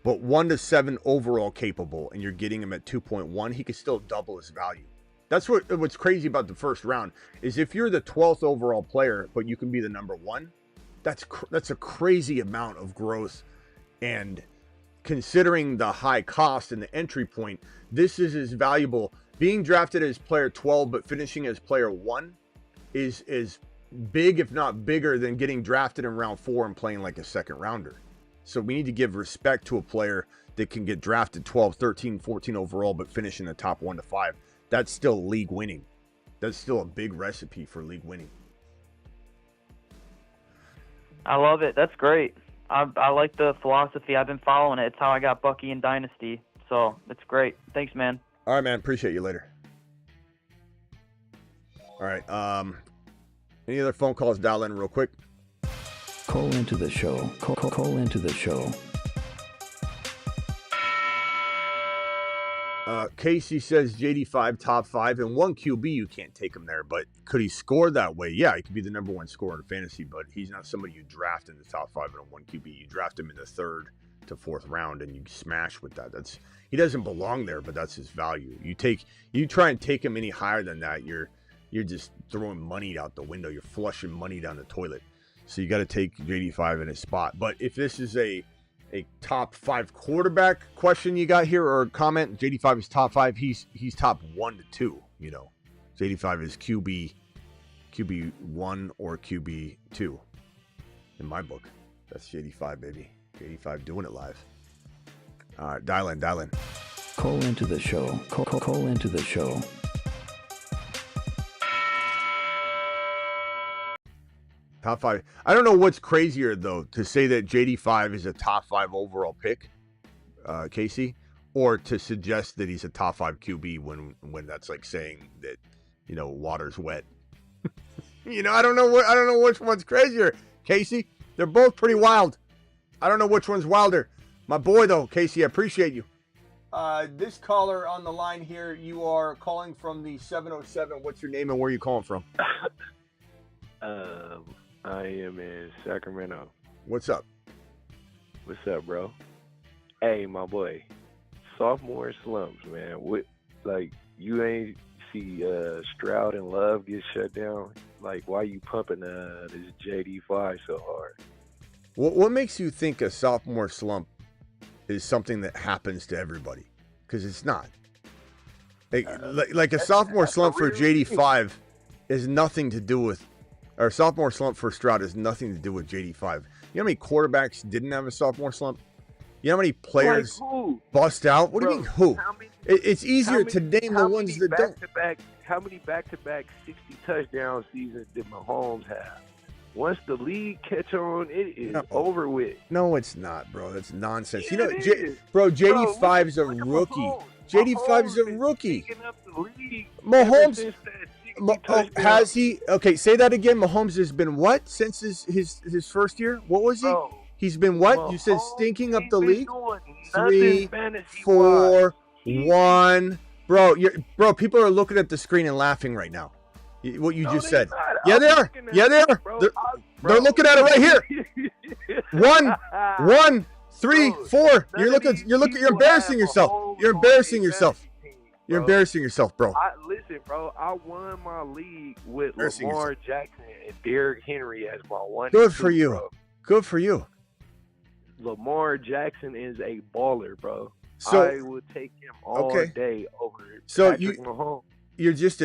But 1 to 7 overall capable, and you're getting him at 2.1, he could still double his value. That's what's crazy about the first round, is if you're the 12th overall player, but you can be the number 1, that's a crazy amount of growth. And considering the high cost and the entry point, this is as valuable. Being drafted as player 12, but finishing as player 1 is big, if not bigger, than getting drafted in round 4 and playing like a second rounder. So we need to give respect to a player that can get drafted 12, 13, 14 overall, but finish in the top 1 to 5. That's still league winning. That's still a big recipe for league winning. I love it. That's great. I like the philosophy. I've been following it. It's how I got Bucky in Dynasty. So it's great. Thanks, man. All right, man. Appreciate you later. All right. Any other phone calls? Dial in real quick. Call into the show. Call into the show. Casey says JD5 top 5 and 1 QB. You can't take him there, but could he score that way? Yeah, he could be the number 1 scorer in fantasy, but he's not somebody you draft in the top 5 and a 1 QB. You draft him in the 3rd to 4th round, and you smash with that. He doesn't belong there, but that's his value. You try and take him any higher than that, you're just throwing money out the window. You're flushing money down the toilet. So you got to take JD5 in his spot. But if this is a top 5 quarterback question you got here, or comment, JD5 is top 5. He's top 1 to 2. JD5 is QB 1 or QB 2 in my book. That's JD5, baby. JD5 doing it live. All right, dial in. Call into the show. Call into the show. Top 5. I don't know what's crazier, though, to say that JD5 is a top 5 overall pick, Casey, or to suggest that he's a top 5 QB when that's like saying that, water's wet. I don't know which one's crazier, Casey. They're both pretty wild. I don't know which one's wilder. My boy, though, Casey, I appreciate you. This caller on the line here, you are calling from the 707. What's your name and where are you calling from? I am in Sacramento. What's up? What's up, bro? Hey, my boy. Sophomore slumps, man. You ain't see Stroud and Love get shut down? Like, why you pumping this JD5 so hard? What makes you think a sophomore slump is something that happens to everybody? Because it's not. Like a sophomore slump for JD5 is nothing to do with, or a sophomore slump for Stroud has nothing to do with JD5. You know how many quarterbacks didn't have a sophomore slump? You know how many players bust out? What do you mean who? It's easier to name the ones that don't. How many back-to-back 60 touchdown seasons did Mahomes have? Once the league catch on, it is over with. No, it's not, bro. That's nonsense. JD5 is a rookie. JD5 is a rookie. Mahomes has he? Okay, say that again. Mahomes has been what since his first year? What was he? Bro, He's been what? You said stinking up the league. 3, 4, 1. Bro, people are looking at the screen and laughing right now. What you just said. Yeah, they are. Yeah, they are. They're looking at it right here. 1, 3, 4. You're embarrassing yourself. You're embarrassing yourself. You're embarrassing yourself, bro. Listen, bro. I won my league with Lamar Jackson and Derrick Henry as my 1. Good for you. Bro. Good for you. Lamar Jackson is a baller, bro. So I would take him all day over Patrick Mahomes. You're just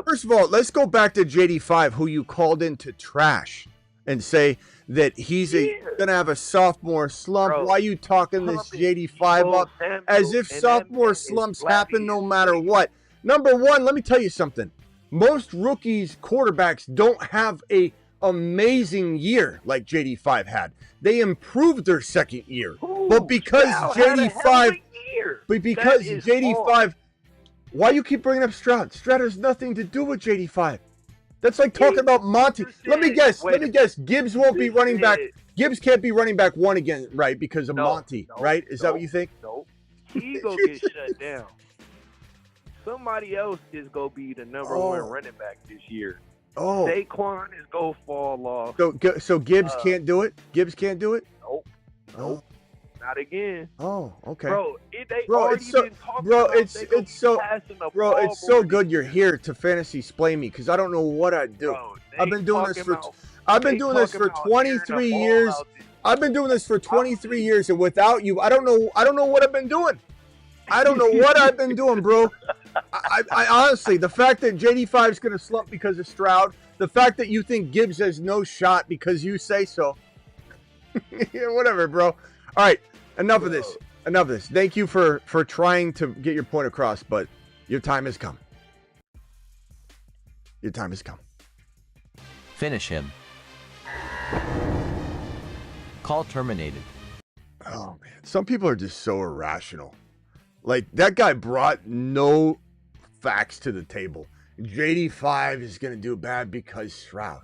first of all, let's go back to JD5, who you called in to trash and say that he's gonna have a sophomore slump. Bro, why are you talking this JD5 up as if sophomore slumps happen no matter what? Number one, let me tell you something. Most rookies, quarterbacks don't have a amazing year like JD5 had. They improved their second year. But because JD5 why you keep bringing up Stroud? Stroud has nothing to do with JD5. That's like talking about Monty. Let me guess. Gibbs won't be running back. Gibbs can't be running back 1 again, right? Because of Monty, right? Is that what you think? Nope. He gonna get shut down. Somebody else is gonna be the number 1 running back this year. Saquon is gonna fall off. So Gibbs can't do it? Gibbs can't do it? Nope. Not again. Oh, okay. It's so good you're here to fantasy splain me because I don't know what I'd do. I've been doing this for 23 years. I've been doing this for 23 years, and without you, I don't know what I've been doing. I don't know what I've been doing, bro. I honestly, the fact that JD5 is going to slump because of Stroud, the fact that you think Gibbs has no shot because you say so. Yeah, whatever, bro. All right, enough of this. Thank you for trying to get your point across, but your time has come. Your time has come. Finish him. Call terminated. Oh, man. Some people are just so irrational. Like, that guy brought no facts to the table. JD5 is going to do bad because Stroud.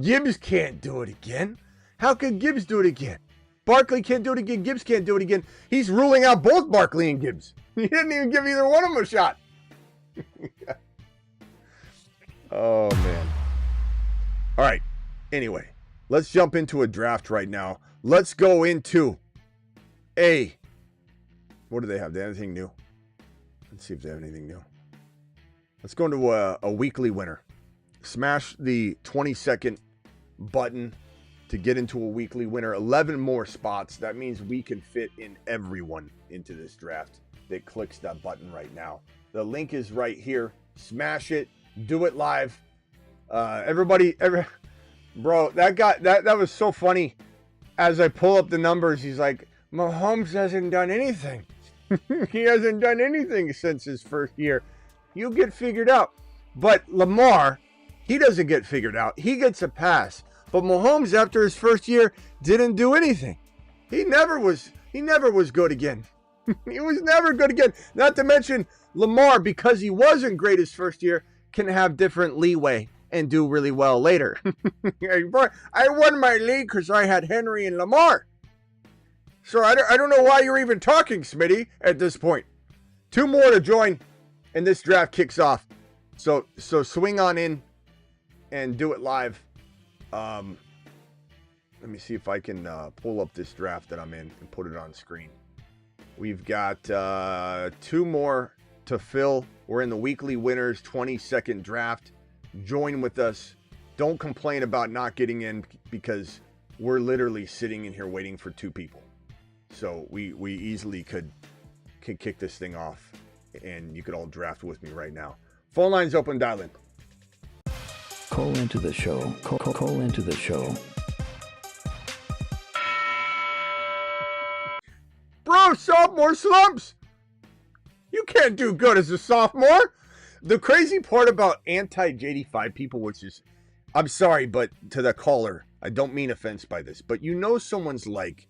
Gibbs can't do it again. How could Gibbs do it again? Barkley can't do it again. Gibbs can't do it again. He's ruling out both Barkley and Gibbs. He didn't even give either one of them a shot. Oh, man. All right. Anyway, let's jump into a draft right now. Let's go into what do they have? Do they have anything new? Let's see if they have anything new. Let's go into a weekly winner. Smash the 20-second button to get into a weekly winner. 11 more spots. That means we can fit in everyone into this draft that clicks that button right now. The link is right here. Smash it. Do it live. Bro, that guy, that was so funny. As I pull up the numbers, he's like, Mahomes hasn't done anything. He hasn't done anything since his first year. You'll get figured out. But Lamar he doesn't get figured out. He gets a pass. But Mahomes, after his first year, didn't do anything. He never was good again. He was never good again. Not to mention Lamar, because he wasn't great his first year, can have different leeway and do really well later. I won my league because I had Henry and Lamar. So I don't know why you're even talking, Smitty, at this point. 2 more to join, and this draft kicks off. So swing on in and do it live. Let me see if I can pull up this draft that I'm in and put it on screen. We've got 2 more to fill. We're in the weekly winners 22nd draft. Join with us. Don't complain about not getting in because we're literally sitting in here waiting for 2 people. So we easily could kick this thing off, and you could all draft with me right now. Phone lines open, dial in. Call into the show. Call into the show. Bro, sophomore slumps. You can't do good as a sophomore. The crazy part about anti-JD5 people, which is, I'm sorry, but to the caller, I don't mean offense by this, but you know someone's like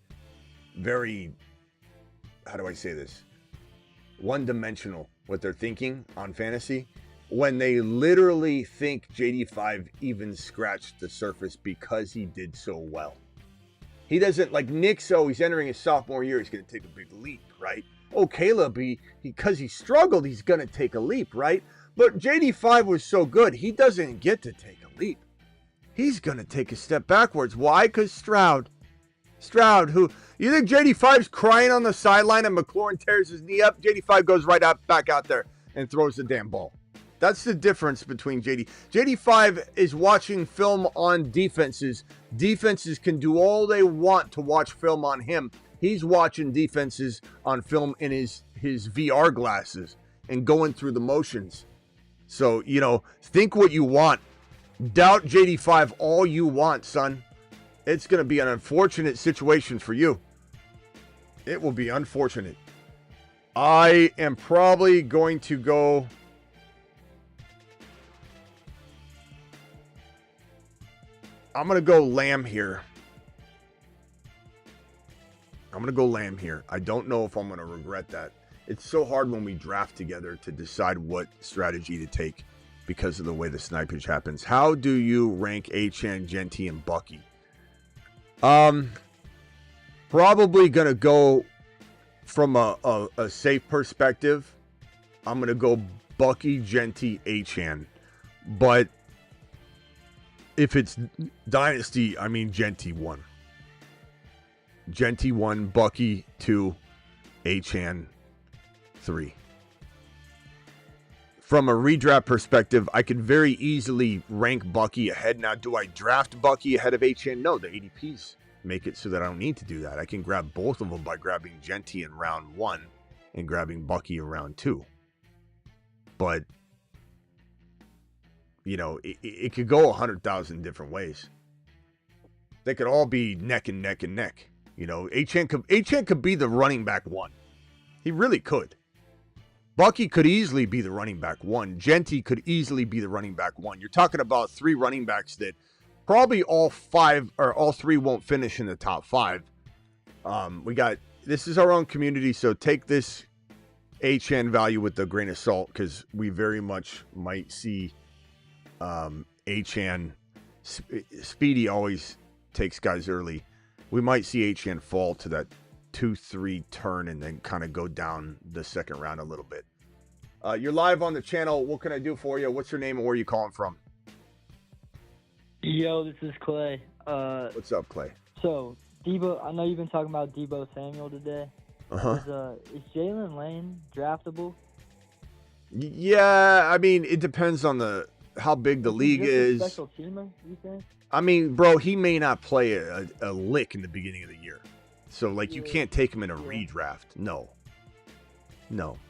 very, how do I say this? One-dimensional what they're thinking on fantasy when they literally think JD5 even scratched the surface because he did so well. He doesn't, like Nick, so he's entering his sophomore year, he's going to take a big leap, right? Oh, Caleb, because he struggled, he's going to take a leap, right? But JD5 was so good, he doesn't get to take a leap. He's going to take a step backwards. Why? Because Stroud, who, you think JD5's crying on the sideline and McLaurin tears his knee up? JD5 goes right out, back out there and throws the damn ball. That's the difference between JD. JD5 is watching film on defenses. Defenses can do all they want to watch film on him. He's watching defenses on film in his VR glasses and going through the motions. So, think what you want. Doubt JD5 all you want, son. It's going to be an unfortunate situation for you. It will be unfortunate. I am probably going to go... I'm going to go Lamb here. I don't know if I'm going to regret that. It's so hard when we draft together to decide what strategy to take because of the way the snipage happens. How do you rank Achane, Genty, and Bucky? Probably going to go from a safe perspective. I'm going to go Bucky, Genty, Achane. But if it's Dynasty, I mean Genty 1. Genty 1, Bucky 2, Achane 3. From a redraft perspective, I could very easily rank Bucky ahead. Now, do I draft Bucky ahead of Achane? No, the ADPs make it so that I don't need to do that. I can grab both of them by grabbing Genty in round 1 and grabbing Bucky in round 2. But it could go 100,000 different ways. They could all be neck and neck and neck. Achane could be the running back 1. He really could. Bucky could easily be the running back 1. Genty could easily be the running back 1. You're talking about 3 running backs that probably all 3 won't finish in the top 5. This is our own community, so take this Achane value with a grain of salt because we very much might see Achane. Speedy always takes guys early. We might see Achane fall to that 2-3 turn and then kind of go down the second round a little bit. You're live on the channel. What can I do for you? What's your name and where are you calling from? Yo, this is Clay. What's up, Clay? So, Deebo, I know you've been talking about Deebo Samuel today. Uh-huh. Is Jalen Lane draftable? Yeah, I mean, it depends on how big the league is. Special teamer, you think? I mean, bro, he may not play a lick in the beginning of the year. So, you can't take him in a redraft. No.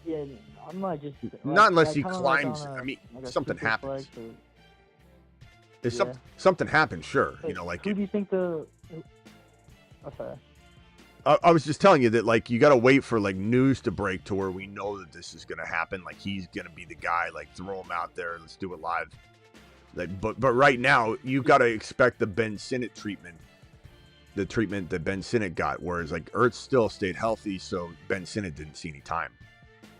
Yeah, I'm not just... Not unless he climbs. Something happens. Something happens, sure. Who do you think the... Oh, sorry. I was just telling you that, you got to wait for, news to break to where we know that this is going to happen. He's going to be the guy. Throw him out there. Let's do it live. But right now, you've got to expect the Ben Sinnott treatment. The treatment that Ben Sinnott got, whereas like Ertz still stayed healthy, so Ben Sinnott didn't see any time.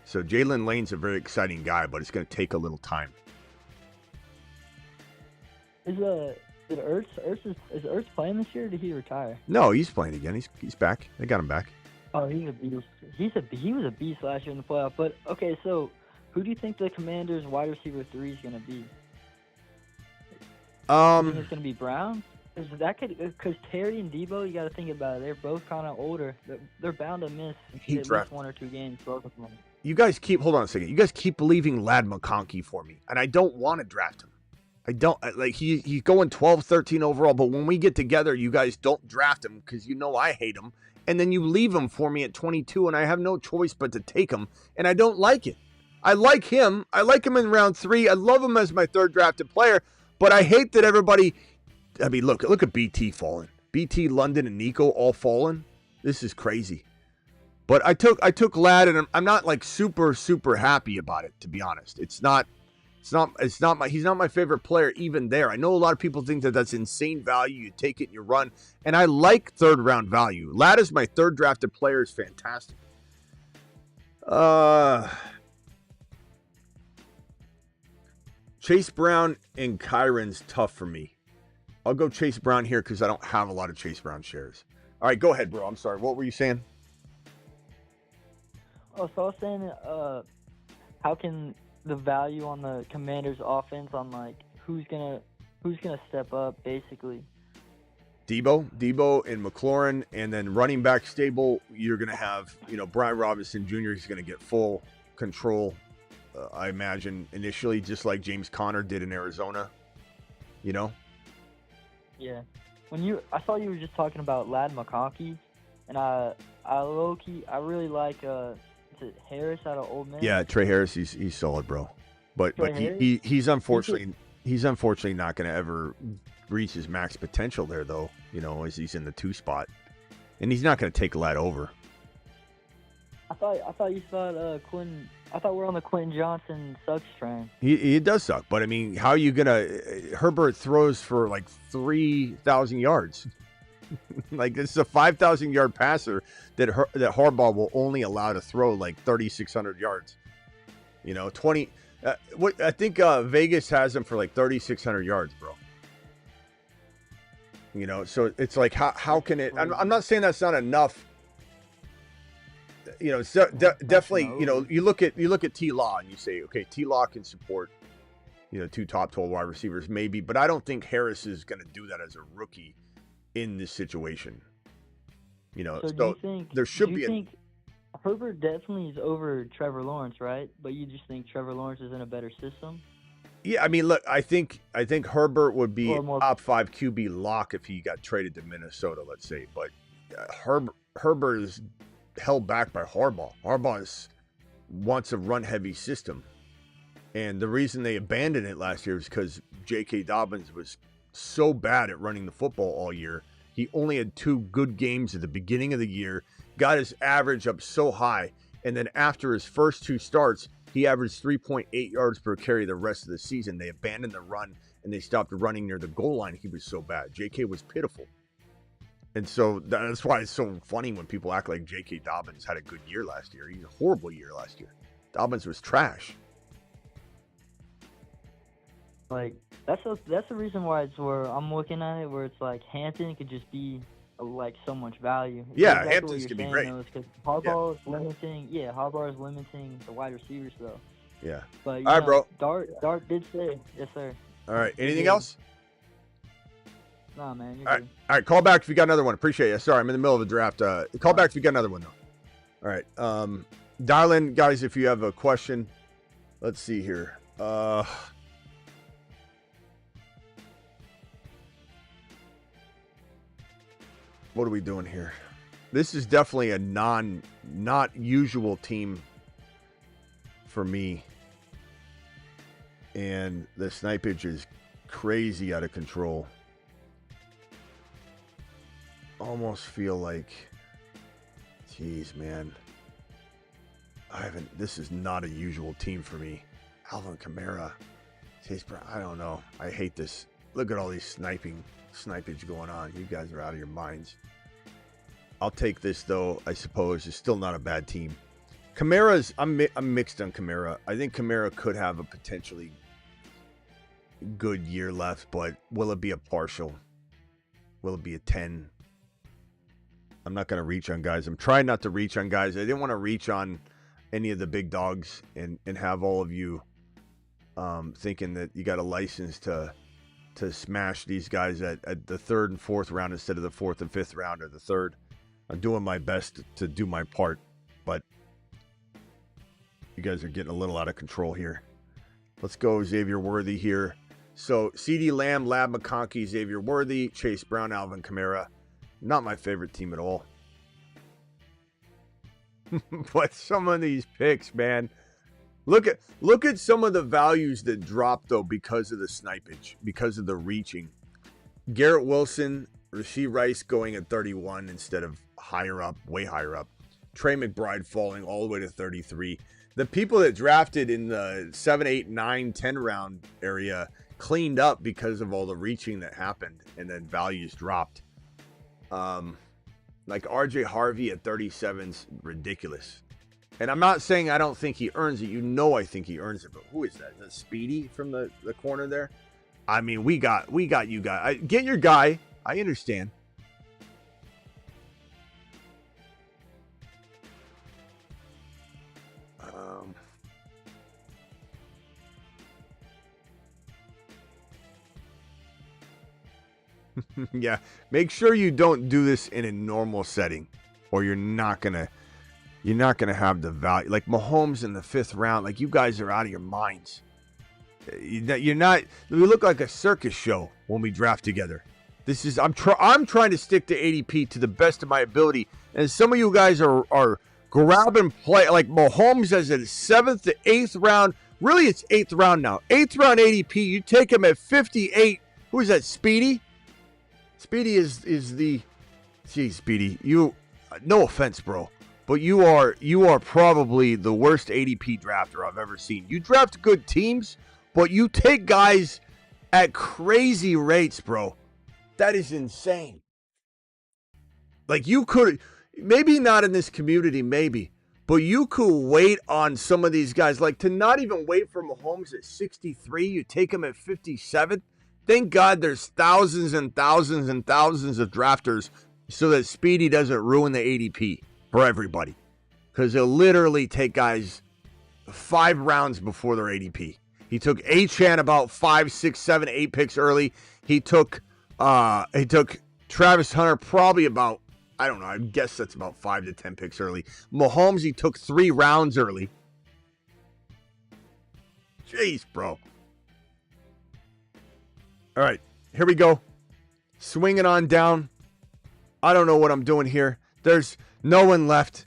So Jalen Lane's a very exciting guy, but it's going to take a little time. Is Ertz playing this year, or did he retire? No, he's playing again. He's back. They got him back. Oh, he's a beast. He was a beast last year in the playoff. But okay, so who do you think the Commanders' wide receiver 3 is going to be? You think it's going to be Brown? Because Terry and Deebo, you got to think about it. They're both kind of older. They're bound to miss at least 1 or 2 games, both of them. You guys hold on a second. You guys keep believing Lad McConkey for me, and I don't want to draft him. I don't like he's going 12, 13 overall, but when we get together, you guys don't draft him because you know I hate him, and then you leave him for me at 22, and I have no choice but to take him, and I don't like it. I like him. I like him in round 3. I love him as my 3rd drafted player, but I hate that everybody. I mean, look at BT falling. BT, London, and Nico all falling. This is crazy. But I took Lad, and I'm not like super happy about it, to be honest. He's not my favorite player even there. I know a lot of people think that that's insane value. You take it and you run, and I like 3rd round value. Lad is my 3rd drafted player, is fantastic. Chase Brown and Kyron's tough for me. I'll go Chase Brown here because I don't have a lot of Chase Brown shares. All right, go ahead, bro. I'm sorry. What were you saying? Oh, so I was saying, how can the value on the Commanders' offense on like who's gonna step up basically? Deebo and McLaurin, and then running back stable. You're gonna have Brian Robinson Jr. is gonna get full control. I imagine initially, just like James Conner did in Arizona. Yeah. I saw you were just talking about Lad McConkey, and I really like is it Harris out of Ole Miss? Yeah, Trey Harris, he's solid, bro. But he's unfortunately not going to ever reach his max potential there, though. As he's in the 2 spot, and he's not going to take Lad over. I thought you thought Quentin. I thought we're on the Quentin Johnson sucks train. He does suck, but I mean, how are you gonna? Herbert throws for like 3,000 yards. Like this is a 5,000 yard passer that Harbaugh will only allow to throw like 3,600 yards. 20. I think Vegas has him for like 3,600 yards, bro. So it's like how can it? I'm not saying that's not enough. Definitely. You look at T-Law and you say, okay, T-Law can support, 2 top 12 wide receivers, maybe, but I don't think Harris is going to do that as a rookie in this situation. So there should be. Think Herbert definitely is over Trevor Lawrence, right? But you just think Trevor Lawrence is in a better system? Yeah, I mean, look, I think Herbert would be top 5 QB lock if he got traded to Minnesota, let's say. But Herbert is held back by Harbaugh. Harbaugh wants a run-heavy system. And the reason they abandoned it last year is because J.K. Dobbins was so bad at running the football all year. He only had 2 good games at the beginning of the year, got his average up so high, and then after his first 2 starts, he averaged 3.8 yards per carry the rest of the season. They abandoned the run, and they stopped running near the goal line. He was so bad. J.K. was pitiful. And so that's why it's so funny when people act like J.K. Dobbins had a good year last year. He had a horrible year last year. Dobbins was trash. Like that's the reason why it's where I'm looking at it, where it's like Hampton could just be like so much value. Yeah, exactly. Hampton's could be great. Because Harbaugh is limiting. Yeah, Harbaugh is limiting the wide receivers though. Yeah. But all right, bro. Dart did say yes, sir. All right. Anything else? Nah, man. You're all good. Right. Call back if you got another one. Appreciate you. Sorry, I'm in the middle of a draft. Call back if you got another one though. All right. Dial in, guys, if you have a question. Let's see here. What are we doing here? This is definitely a not usual team for me. And the snipage is crazy out of control. Almost feel like, geez, man. This is not a usual team for me. Alvin Kamara, Chase Brown, I don't know. I hate this. Look at all these snipage going on. You guys are out of your minds. I'll take this, though, I suppose. It's still not a bad team. Kamara's, I'm mixed on Kamara. I think Kamara could have a potentially good year left, but will it be a partial? Will it be a 10? I'm not going to reach on guys. I'm trying not to reach on guys. I didn't want to reach on any of the big dogs and have all of you thinking that you got a license to smash these guys at the 3rd and 4th round instead of the 4th and 5th round or the 3rd. I'm doing my best to do my part, but you guys are getting a little out of control here. Let's go Xavier Worthy here. So CeeDee Lamb, Lab McConkey, Xavier Worthy, Chase Brown, Alvin Kamara. Not my favorite team at all. But some of these picks, man. Look at some of the values that dropped, though, because of the snipage, because of the reaching. Garrett Wilson, Rashee Rice going at 31 instead of higher up, way higher up. Trey McBride falling all the way to 33. The people that drafted in the 7, 8, 9, 10 round area cleaned up because of all the reaching that happened, and then values dropped. Like RJ Harvey at 37's ridiculous. And I'm not saying I don't think he earns it. You know I think he earns it. But who is that? Is that Speedy from the corner there? I mean, we got you guys. Get your guy. I understand. Yeah, make sure you don't do this in a normal setting, or you're not gonna have the value. Like Mahomes in the 5th round, like you guys are out of your minds. You're not. We look like a circus show when we draft together. This is I'm trying to stick to ADP to the best of my ability, and some of you guys are grabbing play like Mahomes as a 7th to 8th round. Really, it's 8th round now. 8th round ADP. You take him at 58. Who is that? Speedy. Speedy is the, geez, Speedy, you, no offense, bro, but you are probably the worst ADP drafter I've ever seen. You draft good teams, but you take guys at crazy rates, bro. That is insane. Like you could, maybe not in this community, maybe, but you could wait on some of these guys, like to not even wait for Mahomes at 63, you take him at 57. Thank God there's thousands and thousands and thousands of drafters so that Speedy doesn't ruin the ADP for everybody. Because he'll literally take guys 5 rounds before their ADP. He took Achane about 5, 6, 7, 8 picks early. He took Travis Hunter probably about, I don't know, I guess that's about 5 to 10 picks early. Mahomes, he took 3 rounds early. Jeez, bro. All right, here we go. Swinging on down. I don't know what I'm doing here. There's no one left.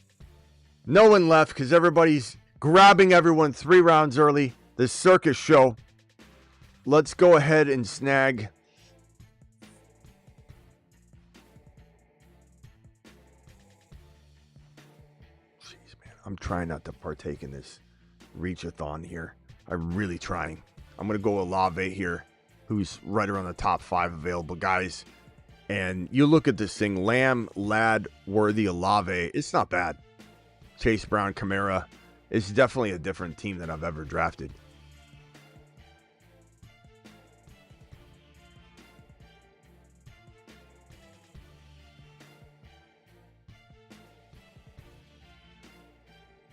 No one left because everybody's grabbing everyone 3 rounds early. This circus show. Let's go ahead and snag. Jeez, man. I'm trying not to partake in this reach-a-thon here. I'm really trying. I'm going to go Olave here, who's right around the top 5 available guys. And you look at this thing, Lamb, Ladd, Worthy, Olave. It's not bad. Chase Brown, Kamara. It's definitely a different team than I've ever drafted.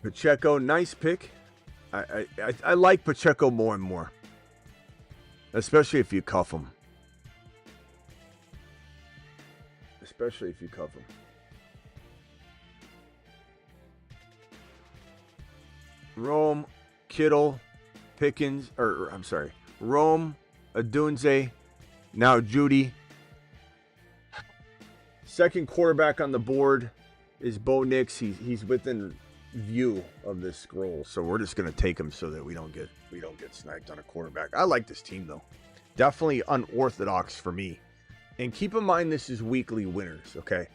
Pacheco, nice pick. I like Pacheco more and more. Especially if you cuff him. Especially if you cuff him. Rome, Kittle, Pickens, Rome, Adunze, now Judy. Second quarterback on the board is Bo Nix. He's within view of this scroll, so we're just gonna take him so that we don't get sniped on a quarterback. I like this team though. Definitely unorthodox for me. And keep in mind this is weekly winners, okay?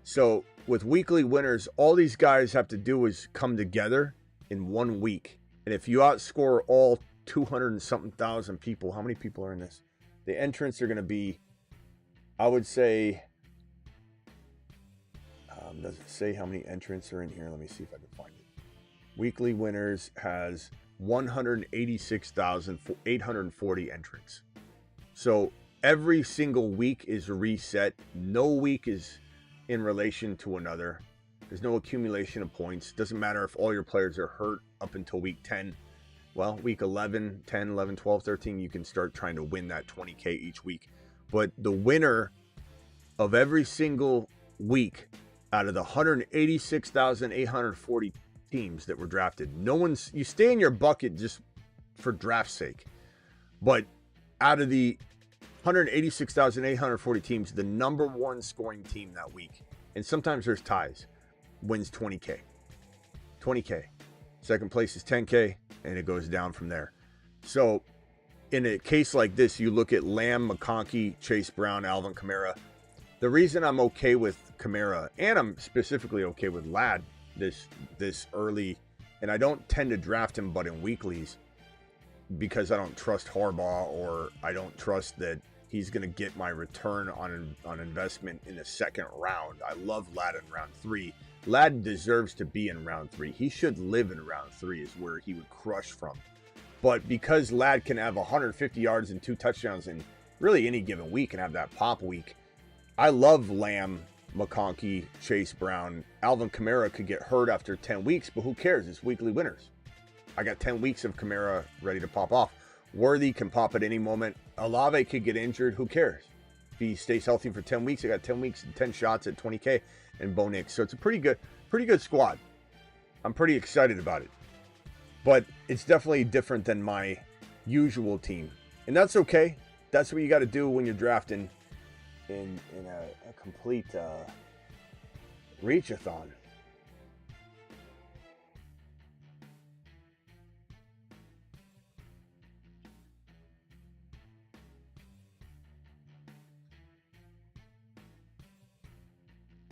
So with weekly winners, all these guys have to do is come together in 1 week. And if you outscore all 200 and something thousand people. How many people are in this? The entrants are going to be, I would say, does it say how many entrants are in here? Let me see if I can find it. Weekly Winners has 186,840 entrants. So every single week is reset. No week is in relation to another. There's no accumulation of points. Doesn't matter if all your players are hurt up until week 10. Well, week 11, 10, 11, 12, 13, you can start trying to win that 20K each week. But the winner of every single week out of the 186,840 teams that were drafted, you stay in your bucket just for draft's sake. But out of the 186,840 teams, the number one scoring team that week, and sometimes there's ties, wins 20K. 20K. Second place is 10K, and it goes down from there. So in a case like this, you look at Lamb, McConkey, Chase Brown, Alvin Kamara. The reason I'm okay with Kamara, and I'm specifically okay with Ladd this early, and I don't tend to draft him but in weeklies because I don't trust Harbaugh, or I don't trust that he's going to get my return on investment in the second round. I love Ladd in round 3. Ladd deserves to be in round 3. He should live in round 3 is where he would crush from. But because Ladd can have 150 yards and 2 touchdowns in really any given week and have that pop week, I love Lamb, McConkey, Chase Brown. Alvin Kamara could get hurt after 10 weeks, but who cares? It's weekly winners. I got 10 weeks of Kamara ready to pop off. Worthy can pop at any moment. Olave could get injured. Who cares? If he stays healthy for 10 weeks, I got 10 weeks and 10 shots at 20K and Bo Nix. So it's a pretty good squad. I'm pretty excited about it. But it's definitely different than my usual team. And that's okay. That's what you got to do when you're drafting in a complete reach-a-thon.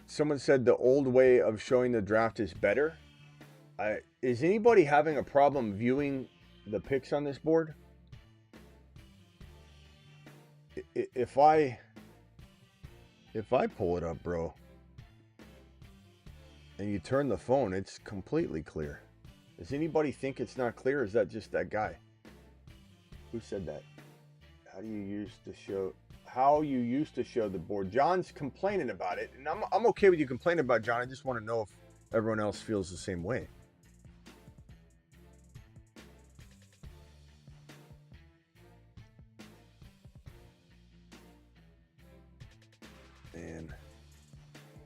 Someone said the old way of showing the draft is better. Is anybody having a problem viewing the picks on this board? If I pull it up, bro, and you turn the phone, it's completely clear. Does anybody think it's not clear? Or is that just that guy? Who said that? How you used to show the board. John's complaining about it, and I'm okay with you complaining about it, John. I just want to know if everyone else feels the same way. And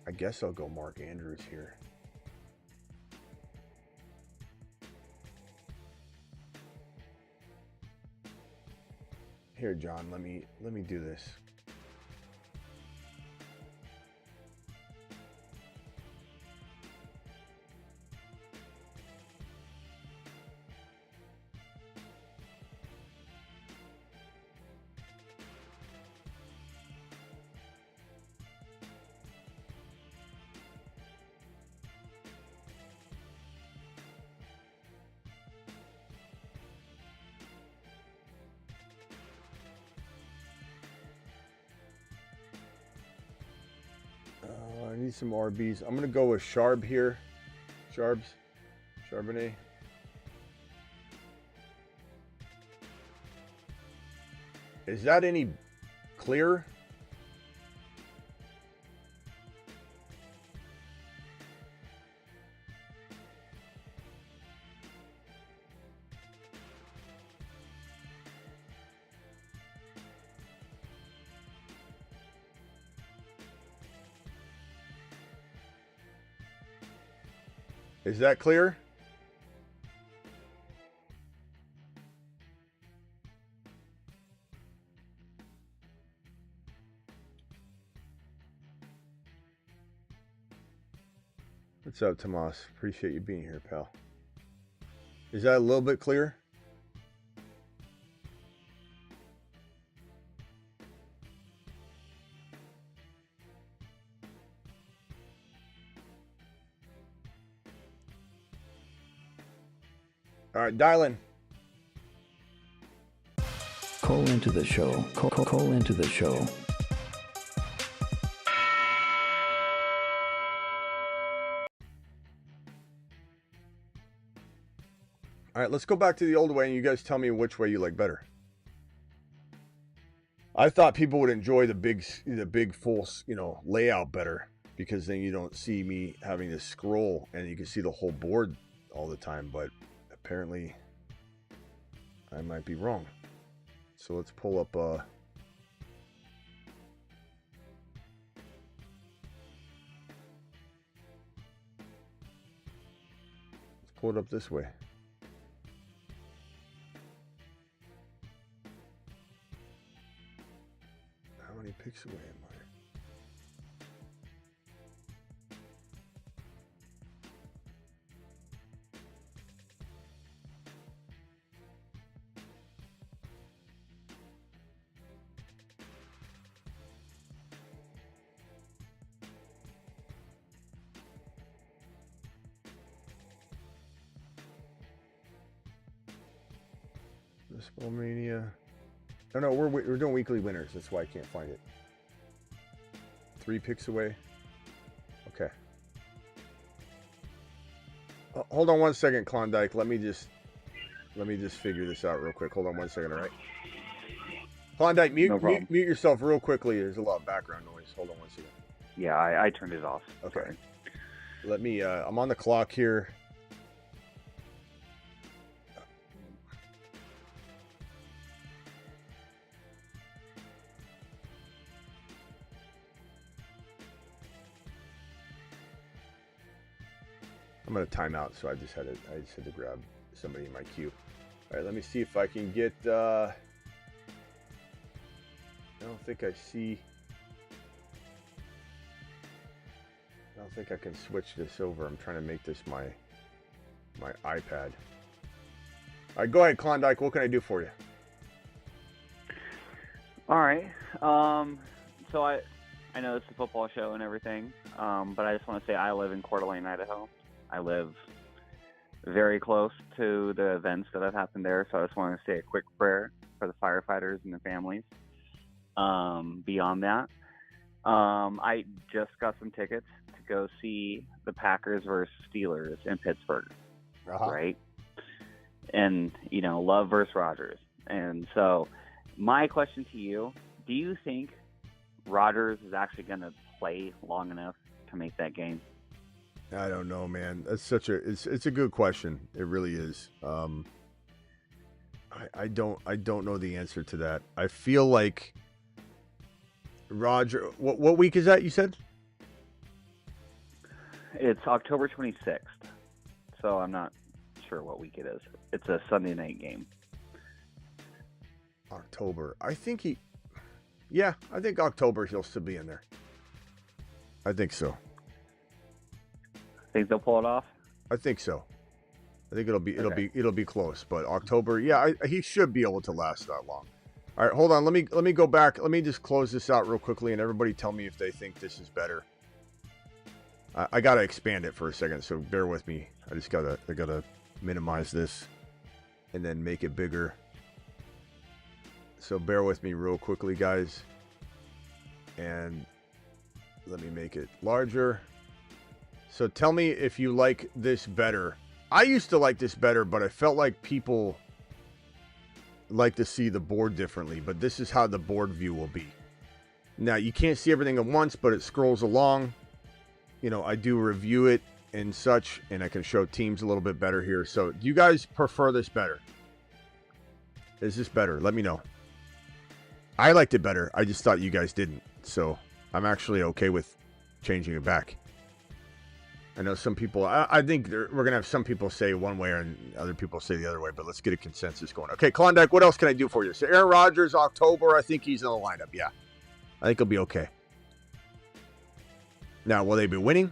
I guess I'll go Mark Andrews here. Here, John, let me do this. I need some RBs. I'm going to go with Sharb here. Charbonnet. Is that any clearer? Is that clear? What's up, Tomas? Appreciate you being here, pal. Is that a little bit clearer? All right, dial in. into the show. Call into the show. All right, let's go back to the old way, and you guys tell me which way you like better. I thought people would enjoy the big full, layout better, because then you don't see me having to scroll and you can see the whole board all the time. But apparently, I might be wrong. So let's pull up. Let's pull it up this way. How many picks away am I? Baseball Mania. Oh no, we're doing weekly winners. That's why I can't find it. 3 picks away. Okay. Hold on one second, Klondike. Let me just figure this out real quick. Hold on one second, all right? Klondike, mute yourself real quickly. There's a lot of background noise. Hold on one second. Yeah, I turned it off. Okay. Sorry. Let me. I'm on the clock here. I'm gonna time out, so I just had to grab somebody in my queue. All right, let me see if I can get. I don't think I see. I don't think I can switch this over. I'm trying to make this my iPad. All right, go ahead, Klondike. What can I do for you? All right. So I know it's a football show and everything, but I just want to say I live in Coeur d'Alene, Idaho. I live very close to the events that have happened there, so I just want to say a quick prayer for the firefighters and their families. Beyond that, I just got some tickets to go see the Packers versus Steelers in Pittsburgh, right? And, Love versus Rodgers. And so my question to you, do you think Rodgers is actually going to play long enough to make that game? I don't know, man. That's it's a good question. It really is. I don't know the answer to that. I feel like Roger. What week is that? You said it's October 26th. So I'm not sure what week it is. It's a Sunday night game. October. I think I think October he'll still be in there. I think so. Think they'll pull it off? I think so. I think it'll be close, but October, yeah, he should be able to last that long. All right, hold on. Let me go back. Let me just close this out real quickly, and everybody tell me if they think this is better. I gotta expand it for a second, so bear with me. I gotta minimize this, and then make it bigger. So bear with me real quickly, guys, and let me make it larger. So tell me if you like this better. I used to like this better, but I felt like people like to see the board differently. But this is how the board view will be. Now, you can't see everything at once, but it scrolls along. I do review it and such, and I can show teams a little bit better here. So do you guys prefer this better? Is this better? Let me know. I liked it better. I just thought you guys didn't. So I'm actually okay with changing it back. I know some people, I think we're going to have some people say one way and other people say the other way, but let's get a consensus going. Okay, Klondike, what else can I do for you? So Aaron Rodgers, October, I think he's in the lineup. Yeah, I think he'll be okay. Now, will they be winning?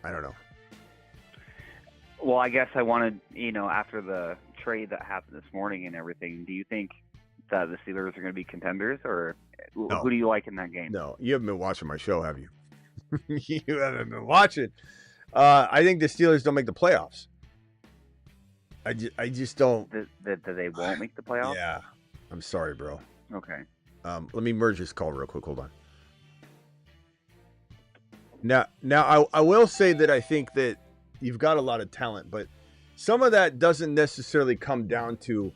I don't know. Well, I guess I wanted, after the trade that happened this morning and everything, do you think that the Steelers are going to be contenders, or who do you like in that game? No, you haven't been watching my show, have you? You haven't been watching. I think the Steelers don't make the playoffs. I just don't. That they won't make the playoffs? Yeah. I'm sorry, bro. Okay. Let me merge this call real quick. Hold on. Now, I will say that I think that you've got a lot of talent, but some of that doesn't necessarily come down to.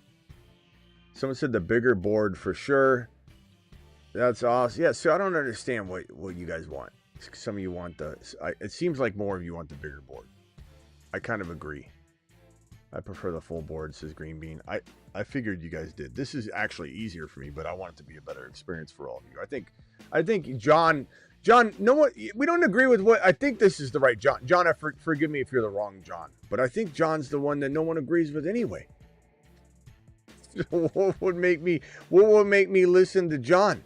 Someone said the bigger board for sure. That's awesome. Yeah, so I don't understand what you guys want. Some of you want it seems like more of you want the bigger board. I kind of agree. I prefer the full board, says Green Bean. I figured you guys did. This is actually easier for me, but I want it to be a better experience for all of you. I think John, no what we don't agree with what I think this is the right John. John, forgive me if you're the wrong John, but I think John's the one that no one agrees with anyway. What would make me listen to John?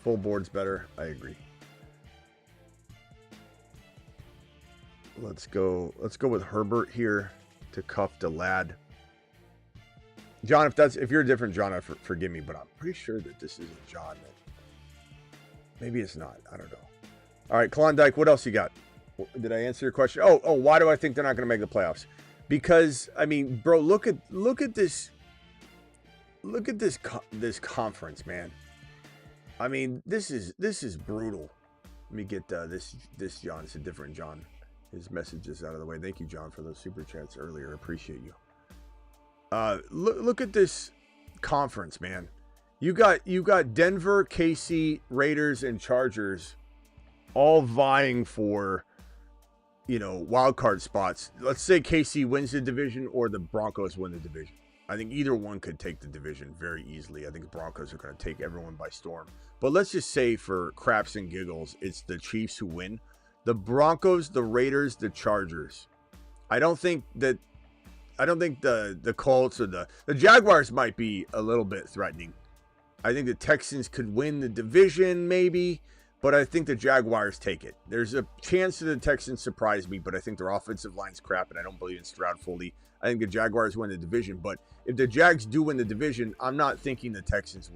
Full board's better. I agree. Let's go with Herbert here to cuff the lad. John, if you're a different John, forgive me, but I'm pretty sure that this is a John. Maybe it's not. I don't know. All right, Klondike, what else you got? Did I answer your question? Oh, why do I think they're not going to make the playoffs? Because I mean, bro, look at this conference, man. I mean, this is brutal. Let me get this John. It's a different John. His message is out of the way. Thank you, John, for those super chats earlier. Appreciate you. Look at this conference, man. You got Denver, KC, Raiders, and Chargers all vying for, wild card spots. Let's say KC wins the division or the Broncos win the division. I think either one could take the division very easily. I think the Broncos are going to take everyone by storm. But let's just say for craps and giggles, it's the Chiefs who win. The Broncos, the Raiders, the Chargers. I don't think the Colts or the Jaguars might be a little bit threatening. I think the Texans could win the division maybe, but I think the Jaguars take it. There's a chance that the Texans surprise me, but I think their offensive line's crap, and I don't believe in Stroud fully. I think the Jaguars win the division, but if the Jags do win the division, I'm not thinking the Texans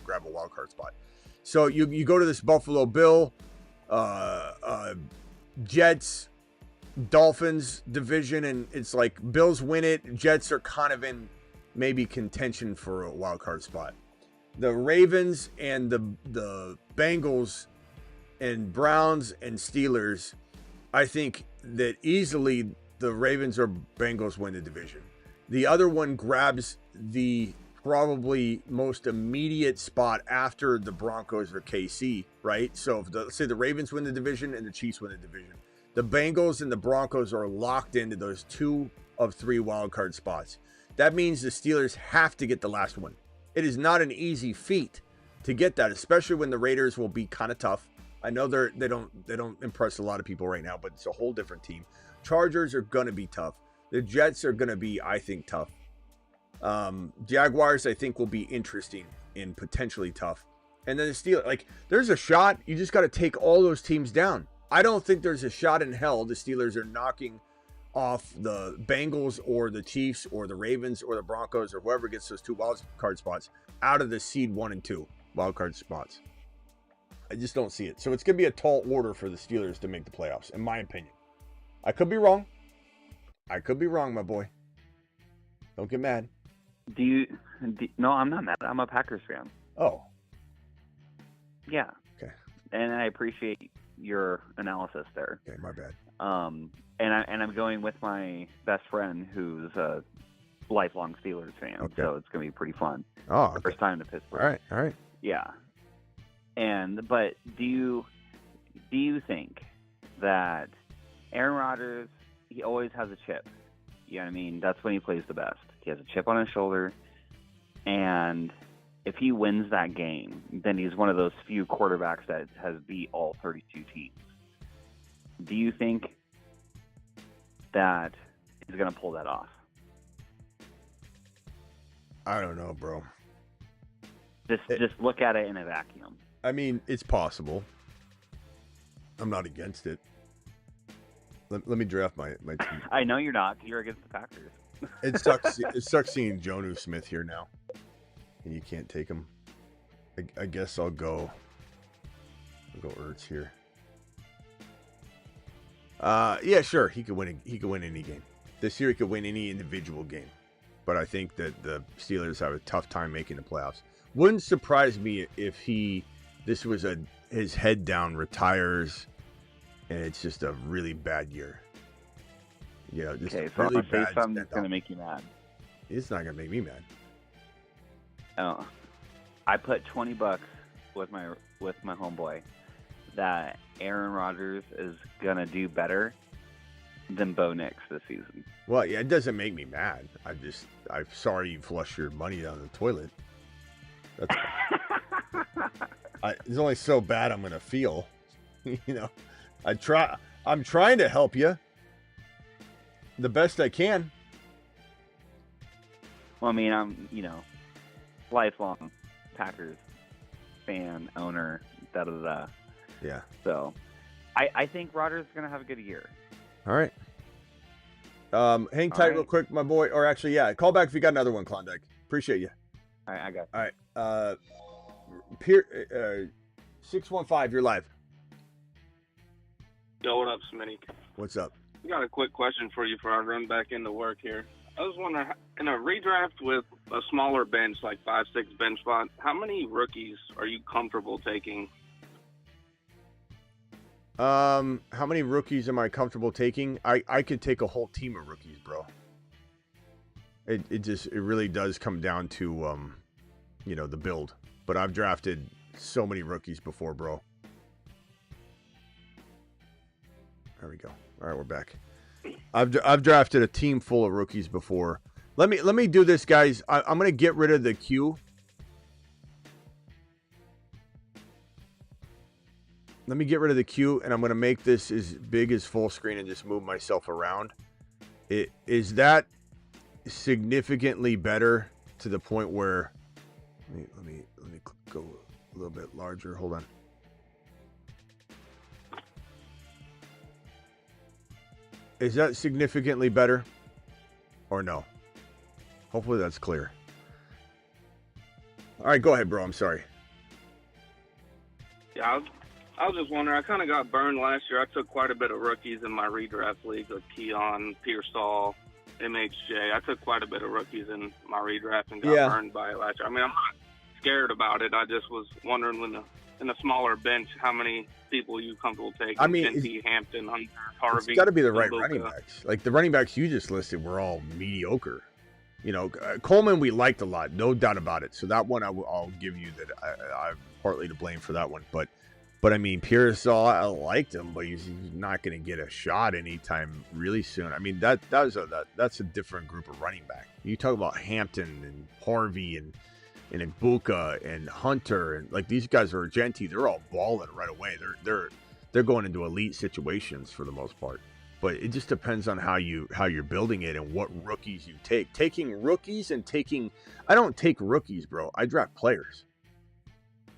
grab a wild card spot. So you go to this Buffalo Bill, Jets, Dolphins division, and it's like Bills win it. Jets are kind of in maybe contention for a wild card spot. The Ravens and the Bengals and Browns and Steelers, I think that easily the Ravens or Bengals win the division. The other one grabs the probably most immediate spot after the Broncos or KC, right? So let's say the Ravens win the division and the Chiefs win the division. The Bengals and the Broncos are locked into those 2 of 3 wild card spots. That means the Steelers have to get the last one. It is not an easy feat to get that, especially when the Raiders will be kind of tough. I know they don't impress a lot of people right now, but it's a whole different team. Chargers are going to be tough. The Jets are going to be, I think, tough. Jaguars, I think, will be interesting and potentially tough. And then the Steelers, there's a shot. You just got to take all those teams down. I don't think there's a shot in hell the Steelers are knocking off the Bengals or the Chiefs or the Ravens or the Broncos or whoever gets those 2 wild card spots out of the seed 1 and 2 wild card spots. I just don't see it. So it's going to be a tall order for the Steelers to make the playoffs, in my opinion. I could be wrong. My boy. Don't get mad. No, I'm not mad. I'm a Packers fan. Oh. Yeah. Okay. And I appreciate your analysis there. Okay, my bad. And I'm going with my best friend who's a lifelong Steelers fan, so it's going to be pretty fun. Oh, okay. First time to Pittsburgh. All right. Yeah. But do you think that Aaron Rodgers, he always has a chip? You know what I mean? That's when he plays the best. He has a chip on his shoulder, and if he wins that game, then he's one of those few quarterbacks that has beat all 32 teams. Do you think that he's going to pull that off? I don't know, bro. Just look at it in a vacuum. I mean, it's possible. I'm not against it. Let me draft my team. I know you're not. You're against the Packers. It sucks seeing Jonnu Smith here now. And you can't take him. I guess I'll go Ertz here. Yeah, sure. He could win any game. This year he could win any individual game. but I think that the Steelers have a tough time making the playoffs. Wouldn't surprise me if this was his head down, retires, and it's just a really bad year. Yeah, just okay, so really I'm gonna say bad. something that's gonna make you mad. It's not gonna make me mad. Oh, I put $20 with my homeboy that Aaron Rodgers is gonna do better than Bo Nix this season. Well, yeah, it doesn't make me mad. I'm sorry you flushed your money down the toilet. That's, it's only so bad I'm gonna feel. You know, I'm trying to help you the best I can. Well, I mean, I'm lifelong Packers fan, owner, da-da-da. Yeah. So, I think Rodgers is going to have a good year. All right. Hang tight real quick, my boy. Or actually, yeah, call back if you got another one, Klondike. Appreciate you. All right, I got you. All right. 615, you're live. Yo, what up, Smitty? What's up? I got a quick question for you before I run back into work here. I was wondering, in a redraft with a smaller bench, like 5-6 bench spot, how many rookies are you comfortable taking? How many rookies am I comfortable taking? I could take a whole team of rookies, bro. It really does come down to the build. But I've drafted so many rookies before, bro. There we go. All right, we're back. I've drafted a team full of rookies before. Let me do this, guys. I'm gonna get rid of the queue. Let me get rid of the queue, and I'm gonna make this as big as full screen and just move myself around. Is that significantly better to the point where? Let me go a little bit larger. Hold on. Is that significantly better or no? Hopefully that's clear. All right, go ahead, bro. I'm sorry. Yeah, I was just wondering. I kind of got burned last year. I took quite a bit of rookies in my redraft league, like Keon, Pearsall, MHJ. I took quite a bit of rookies in my redraft and got burned by it last year. I mean, I'm not scared about it. I just was wondering in a smaller bench, how many people you comfortable taking? I mean, Kenty, Hampton, Hunter, Harvey. It's got to be the right running backs. Like the running backs you just listed were all mediocre. Coleman we liked a lot, no doubt about it. So that one I'll give you that I'm partly to blame for that one. But I mean, Pearsall, I liked him, but he's not going to get a shot anytime really soon. I mean, that's a different group of running back. You talk about Hampton and Harvey and Ibuka and Hunter, and like these guys are Argenti, they're all balling right away. They're going into elite situations for the most part. But it just depends on how you're building it and what rookies you take. Taking rookies and I don't take rookies, bro. I draft players.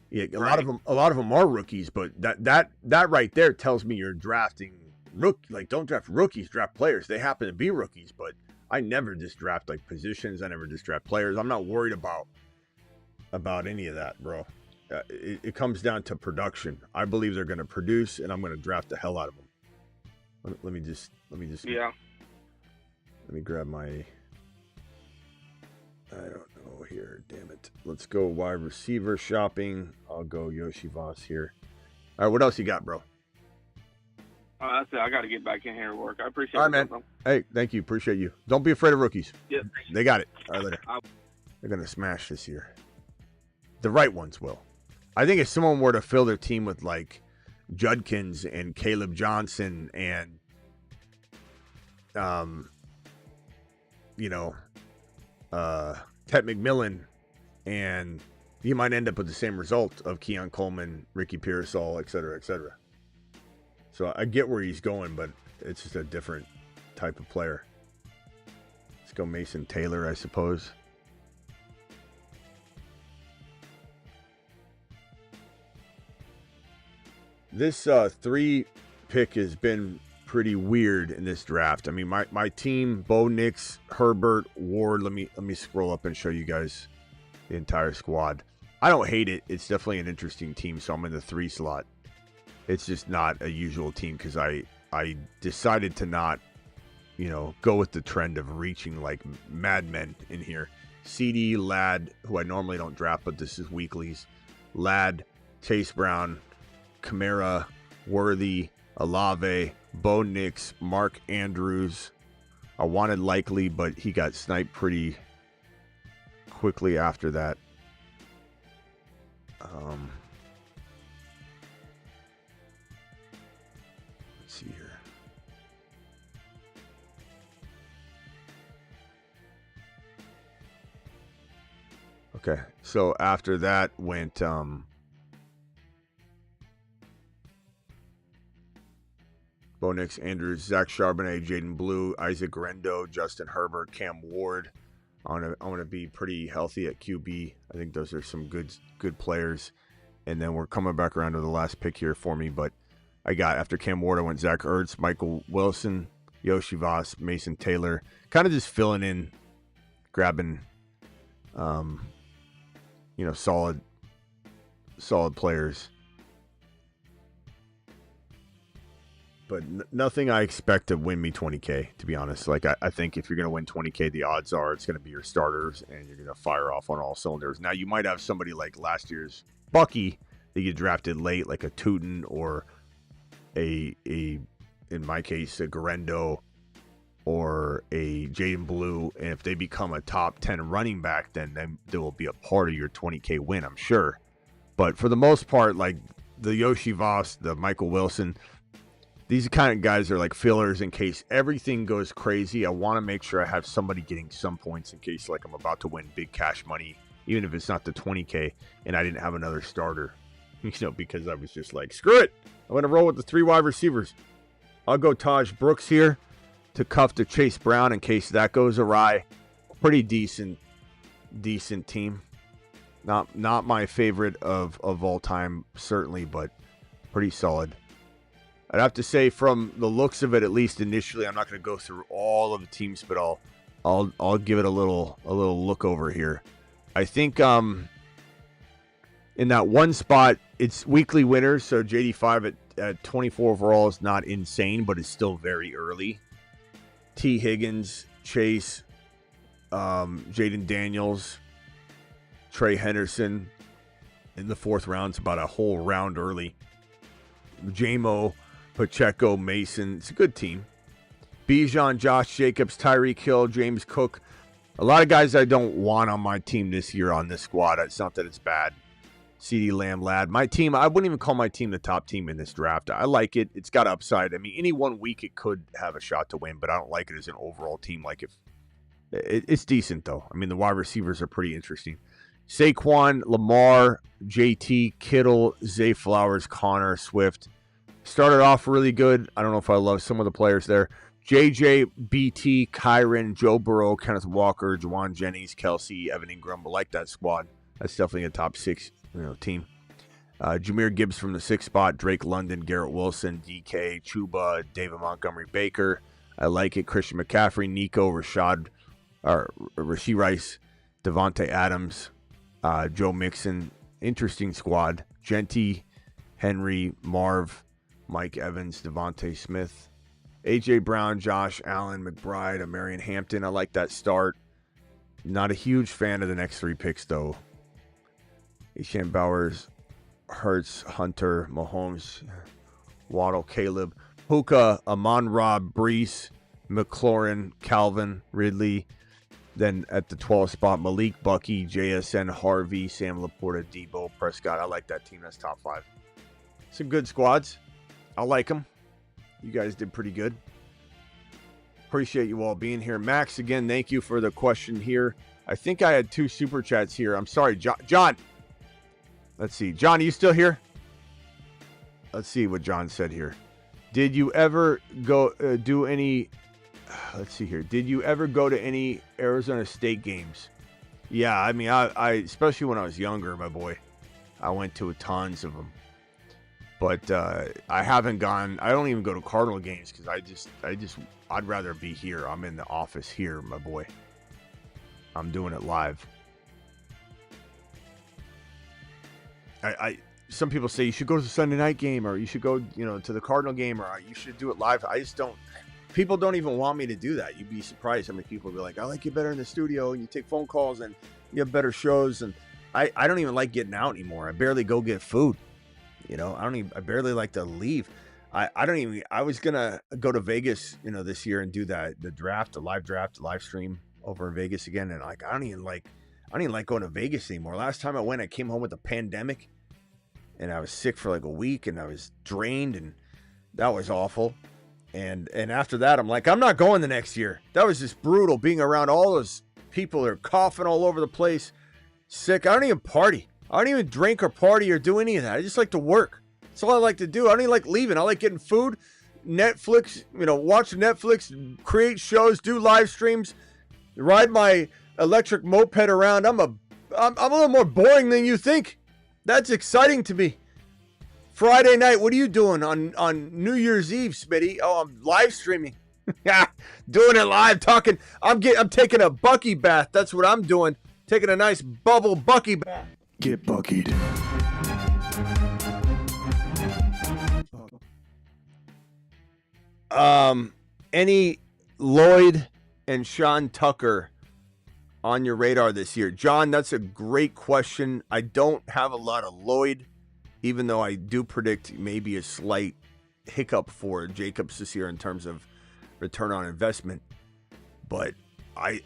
Yeah, a lot of them are rookies, but that right there tells me you're drafting like don't draft rookies, draft players. They happen to be rookies, but I never just draft like positions. I never just draft players. I'm not worried about any of that, bro. It comes down to production. I believe they're going to produce, and I'm going to draft the hell out of them. Let me just. Yeah. Let me grab my. I don't know here. Damn it. Let's go wide receiver shopping. I'll go Yoshi Voss here. All right, what else you got, bro? That's it. I got to get back in here and work. I appreciate it. All right, man. Hey, thank you. Appreciate you. Don't be afraid of rookies. Yeah. They got it. All right, later. They're going to smash this year. The right ones will. I think if someone were to fill their team with like Judkins and Caleb Johnson and Ted McMillan, and you might end up with the same result of Keon Coleman, Ricky Pearsall, et cetera, et cetera. So I get where he's going, but it's just a different type of player. Let's go Mason Taylor, I suppose. This 3 pick has been pretty weird in this draft. I mean, my team: Bo Nix, Herbert, Ward. Let me scroll up and show you guys the entire squad. I don't hate it. It's definitely an interesting team, so I'm in the 3 slot. It's just not a usual team because I decided to not go with the trend of reaching like madmen in here. CD, Ladd, who I normally don't draft, but this is weeklies. Ladd, Chase Brown, Kamara, Worthy, Olave, Bo Nix, Mark Andrews. I wanted Likely, but he got sniped pretty quickly after that. Let's see here. Okay, so after that went Bo Nix, Andrews, Zach Charbonnet, Jaden Blue, Isaac Rendo, Justin Herbert, Cam Ward. I want to be pretty healthy at QB. I think those are some good players. And then we're coming back around to the last pick here for me. But I got, after Cam Ward, I went Zach Ertz, Michael Wilson, Yoshi Voss, Mason Taylor. Kind of just filling in, grabbing, solid players. But nothing I expect to win me 20K, to be honest. Like, I think if you're going to win 20K, the odds are it's going to be your starters, and you're going to fire off on all cylinders. Now, you might have somebody like last year's Bucky that you drafted late, like a Tootin or in my case, a Garendo or a Jaden Blue. And if they become a top 10 running back, then they will be a part of your 20K win, I'm sure. But for the most part, like the Yoshi Voss, the Michael Wilson, these kind of guys are like fillers in case everything goes crazy. I want to make sure I have somebody getting some points in case like I'm about to win big cash money, even if it's not the 20K and I didn't have another starter, because I was just like, screw it. I'm going to roll with the 3 wide receivers. I'll go Taj Brooks here to cuff to Chase Brown in case that goes awry. Pretty decent team. Not my favorite of all time, certainly, but pretty solid. I'd have to say, from the looks of it, at least initially, I'm not going to go through all of the teams, but I'll give it a little look over here. I think in that one spot, it's weekly winners, so JD5 at 24 overall is not insane, but it's still very early. T. Higgins, Chase, Jaden Daniels, Trey Henderson in the 4th round. It's about a whole round early. J-Mo, Pacheco, Mason. It's a good team. Bijan, Josh Jacobs, Tyreek Hill, James Cook. A lot of guys I don't want on my team this year on this squad. It's not that it's bad. CeeDee Lamb, Ladd. My team, I wouldn't even call my team the top team in this draft. I like it. It's got upside. I mean, any one week it could have a shot to win, but I don't like it as an overall team. Like, it's decent, though. I mean, the wide receivers are pretty interesting. Saquon, Lamar, JT, Kittle, Zay Flowers, Connor, Swift. Started off really good. I don't know if I love some of the players there. JJ, BT, Kyron, Joe Burrow, Kenneth Walker, Juwan Jennings, Kelsey, Evan Ingram. I like that squad. That's definitely a top 6 team. Jahmyr Gibbs from the 6th spot. Drake London, Garrett Wilson, DK, Chuba, David Montgomery Baker. I like it. Christian McCaffrey, Nico, Rashid Rice, Devontae Adams, Joe Mixon. Interesting squad. Genty, Henry, Marv, Mike Evans, Devontae Smith, A.J. Brown, Josh Allen, McBride, Marion Hampton. I like that start. Not a huge fan of the next 3 picks, though. Achane Bowers, Hurts, Hunter, Mahomes, Waddle, Caleb, Puka, Amon-Ra, Brees, McLaurin, Calvin, Ridley. Then at the 12th spot, Malik, Bucky, JSN, Harvey, Sam Laporta, Deebo, Prescott. I like that team. That's top 5. Some good squads. I like them. You guys did pretty good. Appreciate you all being here. Max, again, thank you for the question here. I think I had 2 super chats here. I'm sorry, John. Let's see. John, are you still here? Let's see what John said here. Did you ever go do any... Let's see here. Did you ever go to any Arizona State games? Yeah, I mean, I especially when I was younger, my boy. I went to tons of them. But I haven't gone. I don't even go to Cardinal games because I'd rather be here. I'm in the office here, my boy. I'm doing it live. Some people say you should go to the Sunday night game, or you should go, to the Cardinal game, or you should do it live. I just don't people don't even want me to do that. You'd be surprised how many people be like, I like you better in the studio, and you take phone calls, and you have better shows. And I don't even like getting out anymore. I barely go get food. You know, I barely like to leave. I was gonna go to Vegas, you know, this year and do the live stream over in Vegas again. And like, I don't even like going to Vegas anymore. Last time I went, I came home with a pandemic, and I was sick for like a week, and I was drained, and that was awful. And after that, I'm like, I'm not going the next year. That was just brutal, being around all those people that are coughing all over the place, sick. I don't even party. I don't even drink or party or do any of that. I just like to work. That's all I like to do. I don't even like leaving. I like getting food, Netflix, you know, watch Netflix, create shows, do live streams, ride my electric moped around. I'm a little more boring than you think. That's exciting to me. Friday night, what are you doing on New Year's Eve, Smitty? Oh, I'm live streaming. Yeah, doing it live, talking. I'm taking a Bucky bath. That's what I'm doing. Taking a nice bubble Bucky bath. Get buckied. Any Lloyd and Sean Tucker on your radar this year? John, that's a great question. I don't have a lot of Lloyd, even though I do predict maybe a slight hiccup for Jacobs this year in terms of return on investment. But I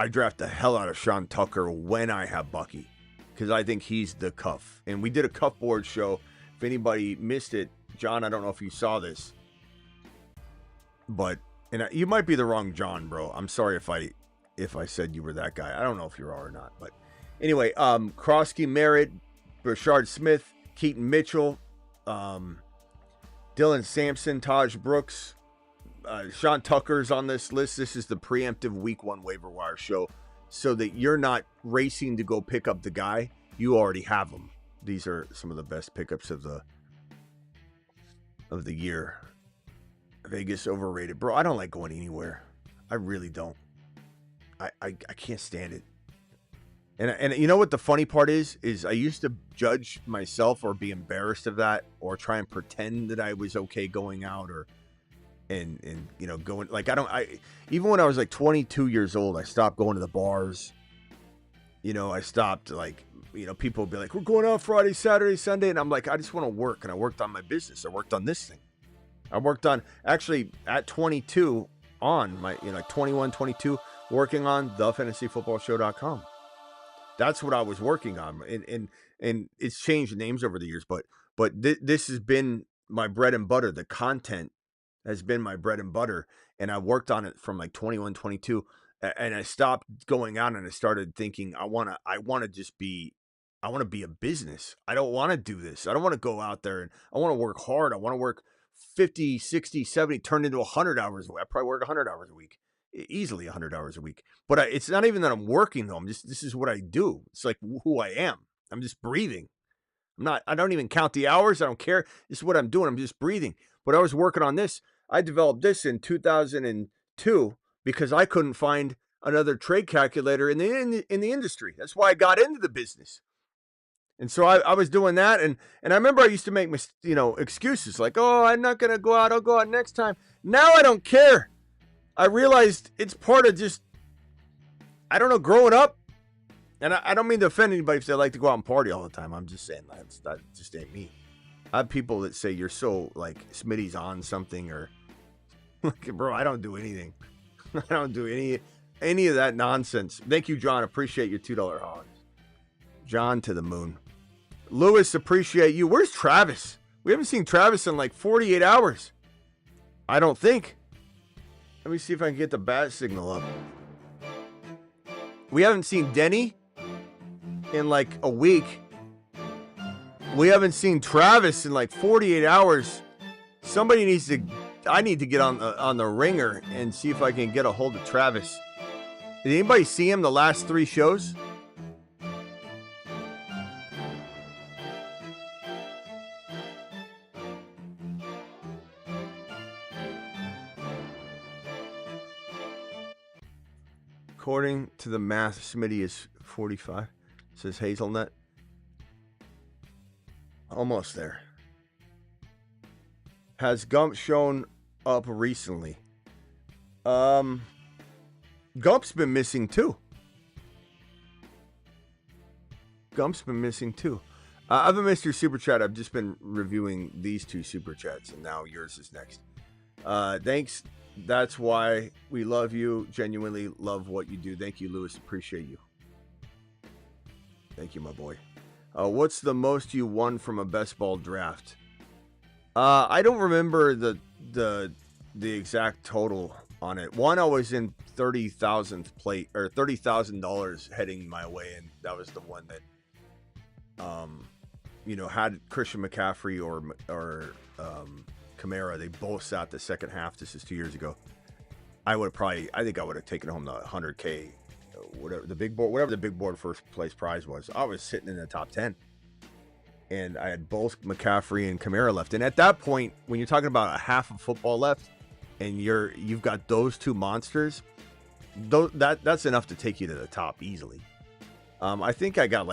draft the hell out of Sean Tucker when I have Bucky, because I think he's the cuff. And we did a cuff board show. If anybody missed it, John, I don't know if you saw this, but you might be the wrong John, bro. I'm sorry if I said you were that guy. I don't know if you are or not. But anyway, Krosky, Merritt, Brashard Smith, Keaton Mitchell, Dylan Sampson, Taj Brooks, Sean Tucker's on this list. This is the preemptive week 1 waiver wire show, so that you're not racing to go pick up the guy. You already have him. These are some of the best pickups of the year. Vegas overrated, bro. I don't like going anywhere. I really don't. I can't stand it. And you know what the funny part is I used to judge myself or be embarrassed of that, or try and pretend that I was okay going out, and you know, going like even when I was like 22 years old, I stopped going to the bars. You know, I stopped, like, you know, people would be like, we're going out Friday, Saturday, Sunday, and I'm like, I just want to work. And I worked on my business. I worked on this thing. I worked on, actually at 22, on my, you know, like 21, 22, working on thefantasyfootballshow.com. That's what I was working on. And it's changed names over the years, but this has been my bread and butter. The content has been my bread and butter. And I worked on it from like 21, 22. And I stopped going out, and I started thinking, I want to be a business. I don't want to do this. I don't want to go out there, and I want to work hard. I want to work 50, 60, 70, turn into 100 hours a week. I probably work 100 hours a week, easily 100 hours a week. But it's not even that I'm working, though. This is what I do. It's like who I am. I'm just breathing. I don't even count the hours. I don't care. This is what I'm doing. I'm just breathing. But I was working on this. I developed this in 2002 because I couldn't find another trade calculator in the industry. That's why I got into the business. And so I was doing that, and I remember I used to make excuses like, oh, I'm not gonna go out. I'll go out next time. Now I don't care. I realized it's part of just, I don't know, growing up. And I don't mean to offend anybody if they like to go out and party all the time. I'm just saying that just ain't me. I have people that say you're so like Smitty's on something, or like, bro, I don't do anything. I don't do any of that nonsense. Thank you, John. Appreciate your $2 hollers. John to the moon. Lewis, appreciate you. Where's Travis? We haven't seen Travis in like 48 hours. I don't think. Let me see if I can get the bat signal up. We haven't seen Denny in like a week. We haven't seen Travis in like 48 hours. Somebody needs to, I need to get on the ringer and see if I can get a hold of Travis. Did anybody see him the last 3 shows? According to the math, Smitty is 45. Says Hazelnut. Almost there. Has Gump shown up recently? Gump's been missing too. I've missed your super chat. I've just been reviewing these 2 super chats, and now yours is next. Thanks. That's why we love you. Genuinely love what you do. Thank you, Lewis. Appreciate you. Thank you, my boy. What's the most you won from a best ball draft? I don't remember the exact total on it. One, I was in 30,000th plate, or $30,000 heading my way, and that was the one that had Christian McCaffrey or Kamara. They both sat the second half. This is 2 years ago. I think I would have taken home the 100K, whatever the big board first place prize was. I was sitting in the top 10, and I had both McCaffrey and Kamara left. And at that point, when you're talking about a half of football left, and you've got those 2 monsters, that's enough to take you to the top easily. I think I got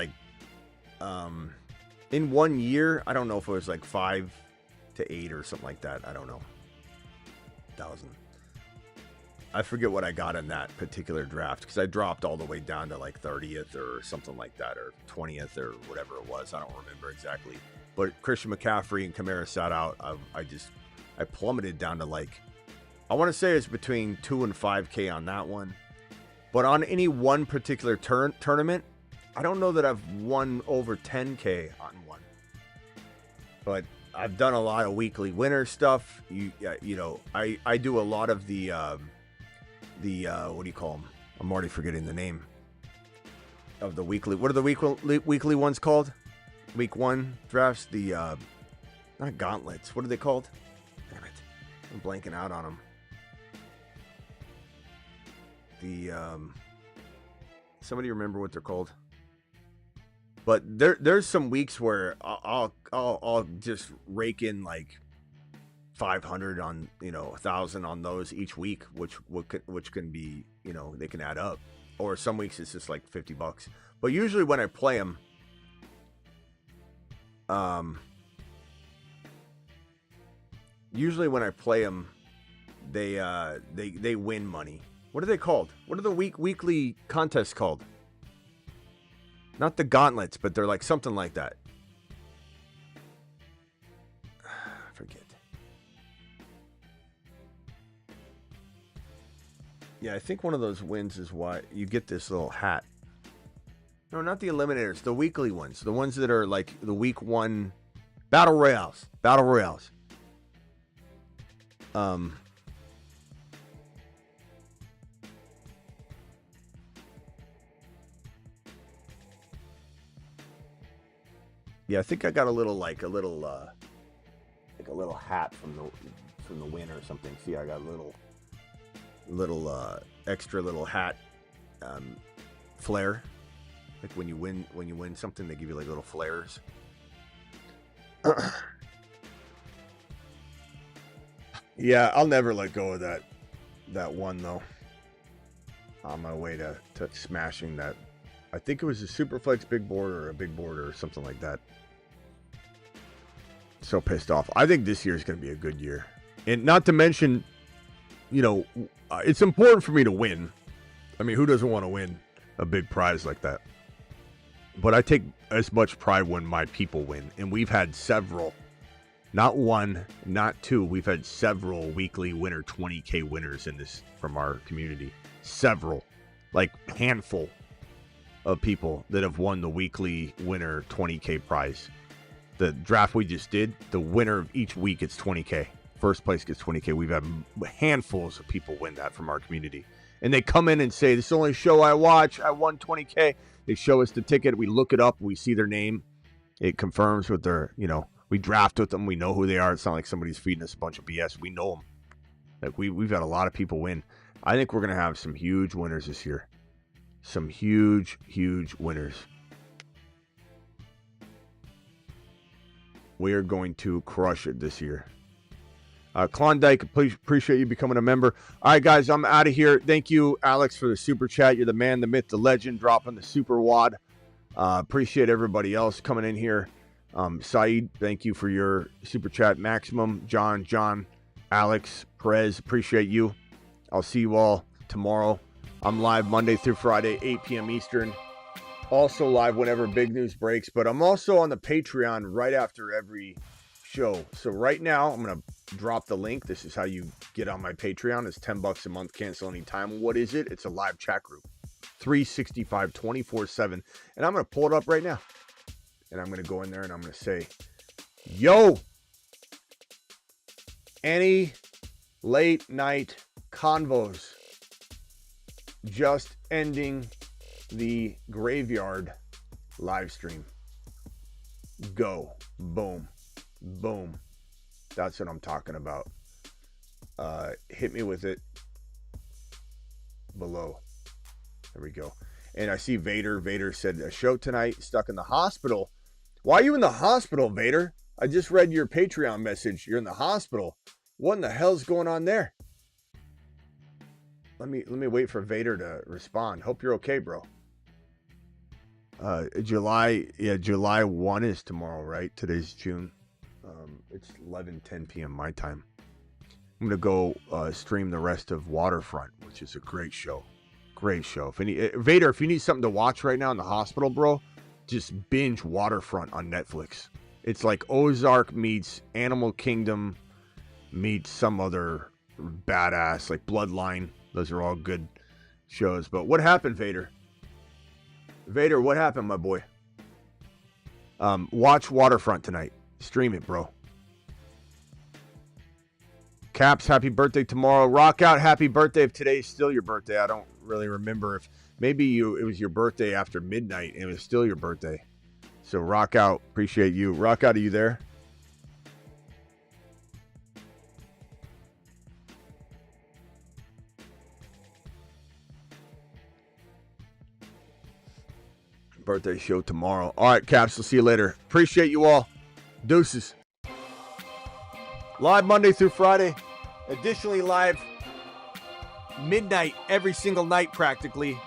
in 1 year, I don't know if it was 5 to 8 or something like that. I don't know. 1,000. I forget what I got in that particular draft, because I dropped all the way down to 30th or something like that, or 20th or whatever it was. I don't remember exactly. But Christian McCaffrey and Kamara sat out. I plummeted down to I want to say it's between 2 and 5K on that one. But on any one particular tournament, I don't know that I've won over 10K on one. But I've done a lot of weekly winner stuff. I do a lot of the what do you call them? I'm already forgetting the name of the weekly. What are the weekly ones called? Week 1 drafts. The not gauntlets. What are they called? Damn it, I'm blanking out on them. Somebody remember what they're called? But there's some weeks where I'll just rake in 500 on 1,000 on those each week, which can be they can add up. Or some weeks it's just $50. But usually when I play them, they win money. What are they called? What are the weekly contests called? Not the gauntlets, but they're something like that. I forget. Yeah, I think one of those wins is why you get this little hat. No, not the eliminators. The weekly ones. The ones that are the week 1 battle royales. Yeah, I think I got a little hat from the win or something. See, I got a little extra little hat flare. When you win something, they give you little flares. Yeah, I'll never let go of that one though. On my way to smashing that. I think it was a Superflex big board or a big board or something like that. So pissed off. I think this year is going to be a good year. And not to mention, it's important for me to win. I mean, who doesn't want to win a big prize like that? But I take as much pride when my people win. And we've had several, not one, not 2. We've had several weekly winner 20K winners in this from our community. Several, handful of people that have won the weekly winner 20K prize. The draft we just did, the winner of each week gets 20K. First place gets 20K. We've had handfuls of people win that from our community. And they come in and say, this is the only show I watch. I won 20K. They show us the ticket. We look it up. We see their name. It confirms with their, we draft with them. We know who they are. It's not like somebody's feeding us a bunch of BS. We know them. We've had a lot of people win. I think we're going to have some huge winners this year. Some huge, huge winners. We are going to crush it this year. Klondike, please appreciate you becoming a member. All right, guys, I'm out of here. Thank you, Alex, for the super chat. You're the man, the myth, the legend, dropping the super wad. Appreciate everybody else coming in here. Saeed, thank you for your super chat. Maximum, John, Alex, Perez, appreciate you. I'll see you all tomorrow. I'm live Monday through Friday, 8 p.m. Eastern. Also live whenever big news breaks, but I'm also on the Patreon right after every show. So right now, I'm going to drop the link. This is how you get on my Patreon. It's $10 a month, cancel anytime. What is it? It's a live chat group. 365, 24/7. And I'm going to pull it up right now. And I'm going to go in there and I'm going to say, yo, any late night convos, just ending the graveyard live stream. Go. Boom. Boom. That's what I'm talking about. Hit me with it below. There we go. And I see Vader. Vader said a show tonight, stuck in the hospital. Why are you in the hospital, Vader? I just read your Patreon message. You're in the hospital. What in the hell's going on there? Let me wait for Vader to respond. Hope you're okay, bro. July 1 is tomorrow, right? Today's June. It's 11:10 p.m. my time. I'm gonna go stream the rest of Waterfront, which is a great show. Great show. Vader, if you need something to watch right now in the hospital, bro, just binge Waterfront on Netflix. It's like Ozark meets Animal Kingdom meets some other badass, like Bloodline. Those are all good shows. But what happened, Vader? Vader, what happened, my boy? Watch Waterfront tonight. Stream it, bro. Caps, happy birthday tomorrow. Rock Out, happy birthday if today's still your birthday. I don't really remember if maybe it was your birthday after midnight and it was still your birthday. So Rock Out, appreciate you. Rock Out, are you there? Birthday show tomorrow. All right, Caps, we'll see you later. Appreciate you all. Deuces. Live Monday through Friday. Additionally, live midnight every single night practically.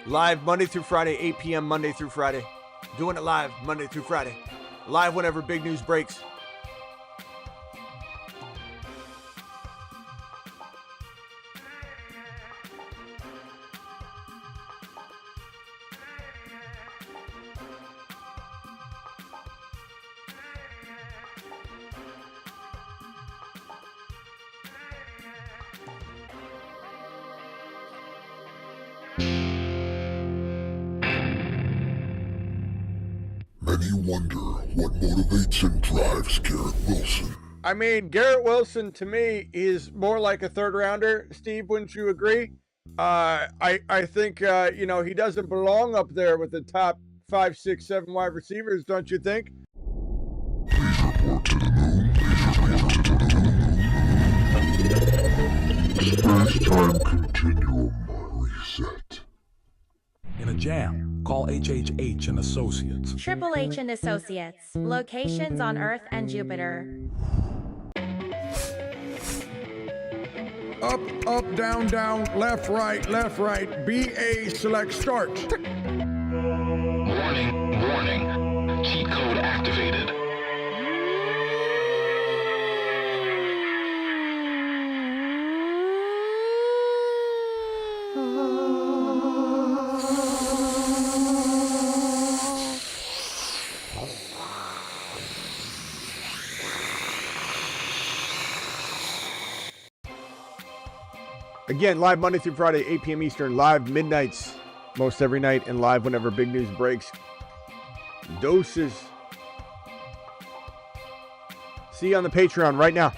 Live Monday through Friday, 8 p.m. Monday through Friday. Doing it live Monday through Friday. Live whenever big news breaks. Many wonder what motivates and drives Garrett Wilson. I mean, Garrett Wilson to me is more like a third rounder. Steve, wouldn't you agree? I think he doesn't belong up there with the top 5, 6, 7 wide receivers, don't you think? Please report to the moon. Space-time continuum reset. In a jam, call HHH and Associates. Triple H and Associates. Locations on Earth and Jupiter. Up, up, down, down, left, right, BA select start. Warning, warning. Cheat code activated. Again, live Monday through Friday, 8 p.m. Eastern. Live midnights most every night and live whenever big news breaks. Doses. See you on the Patreon right now.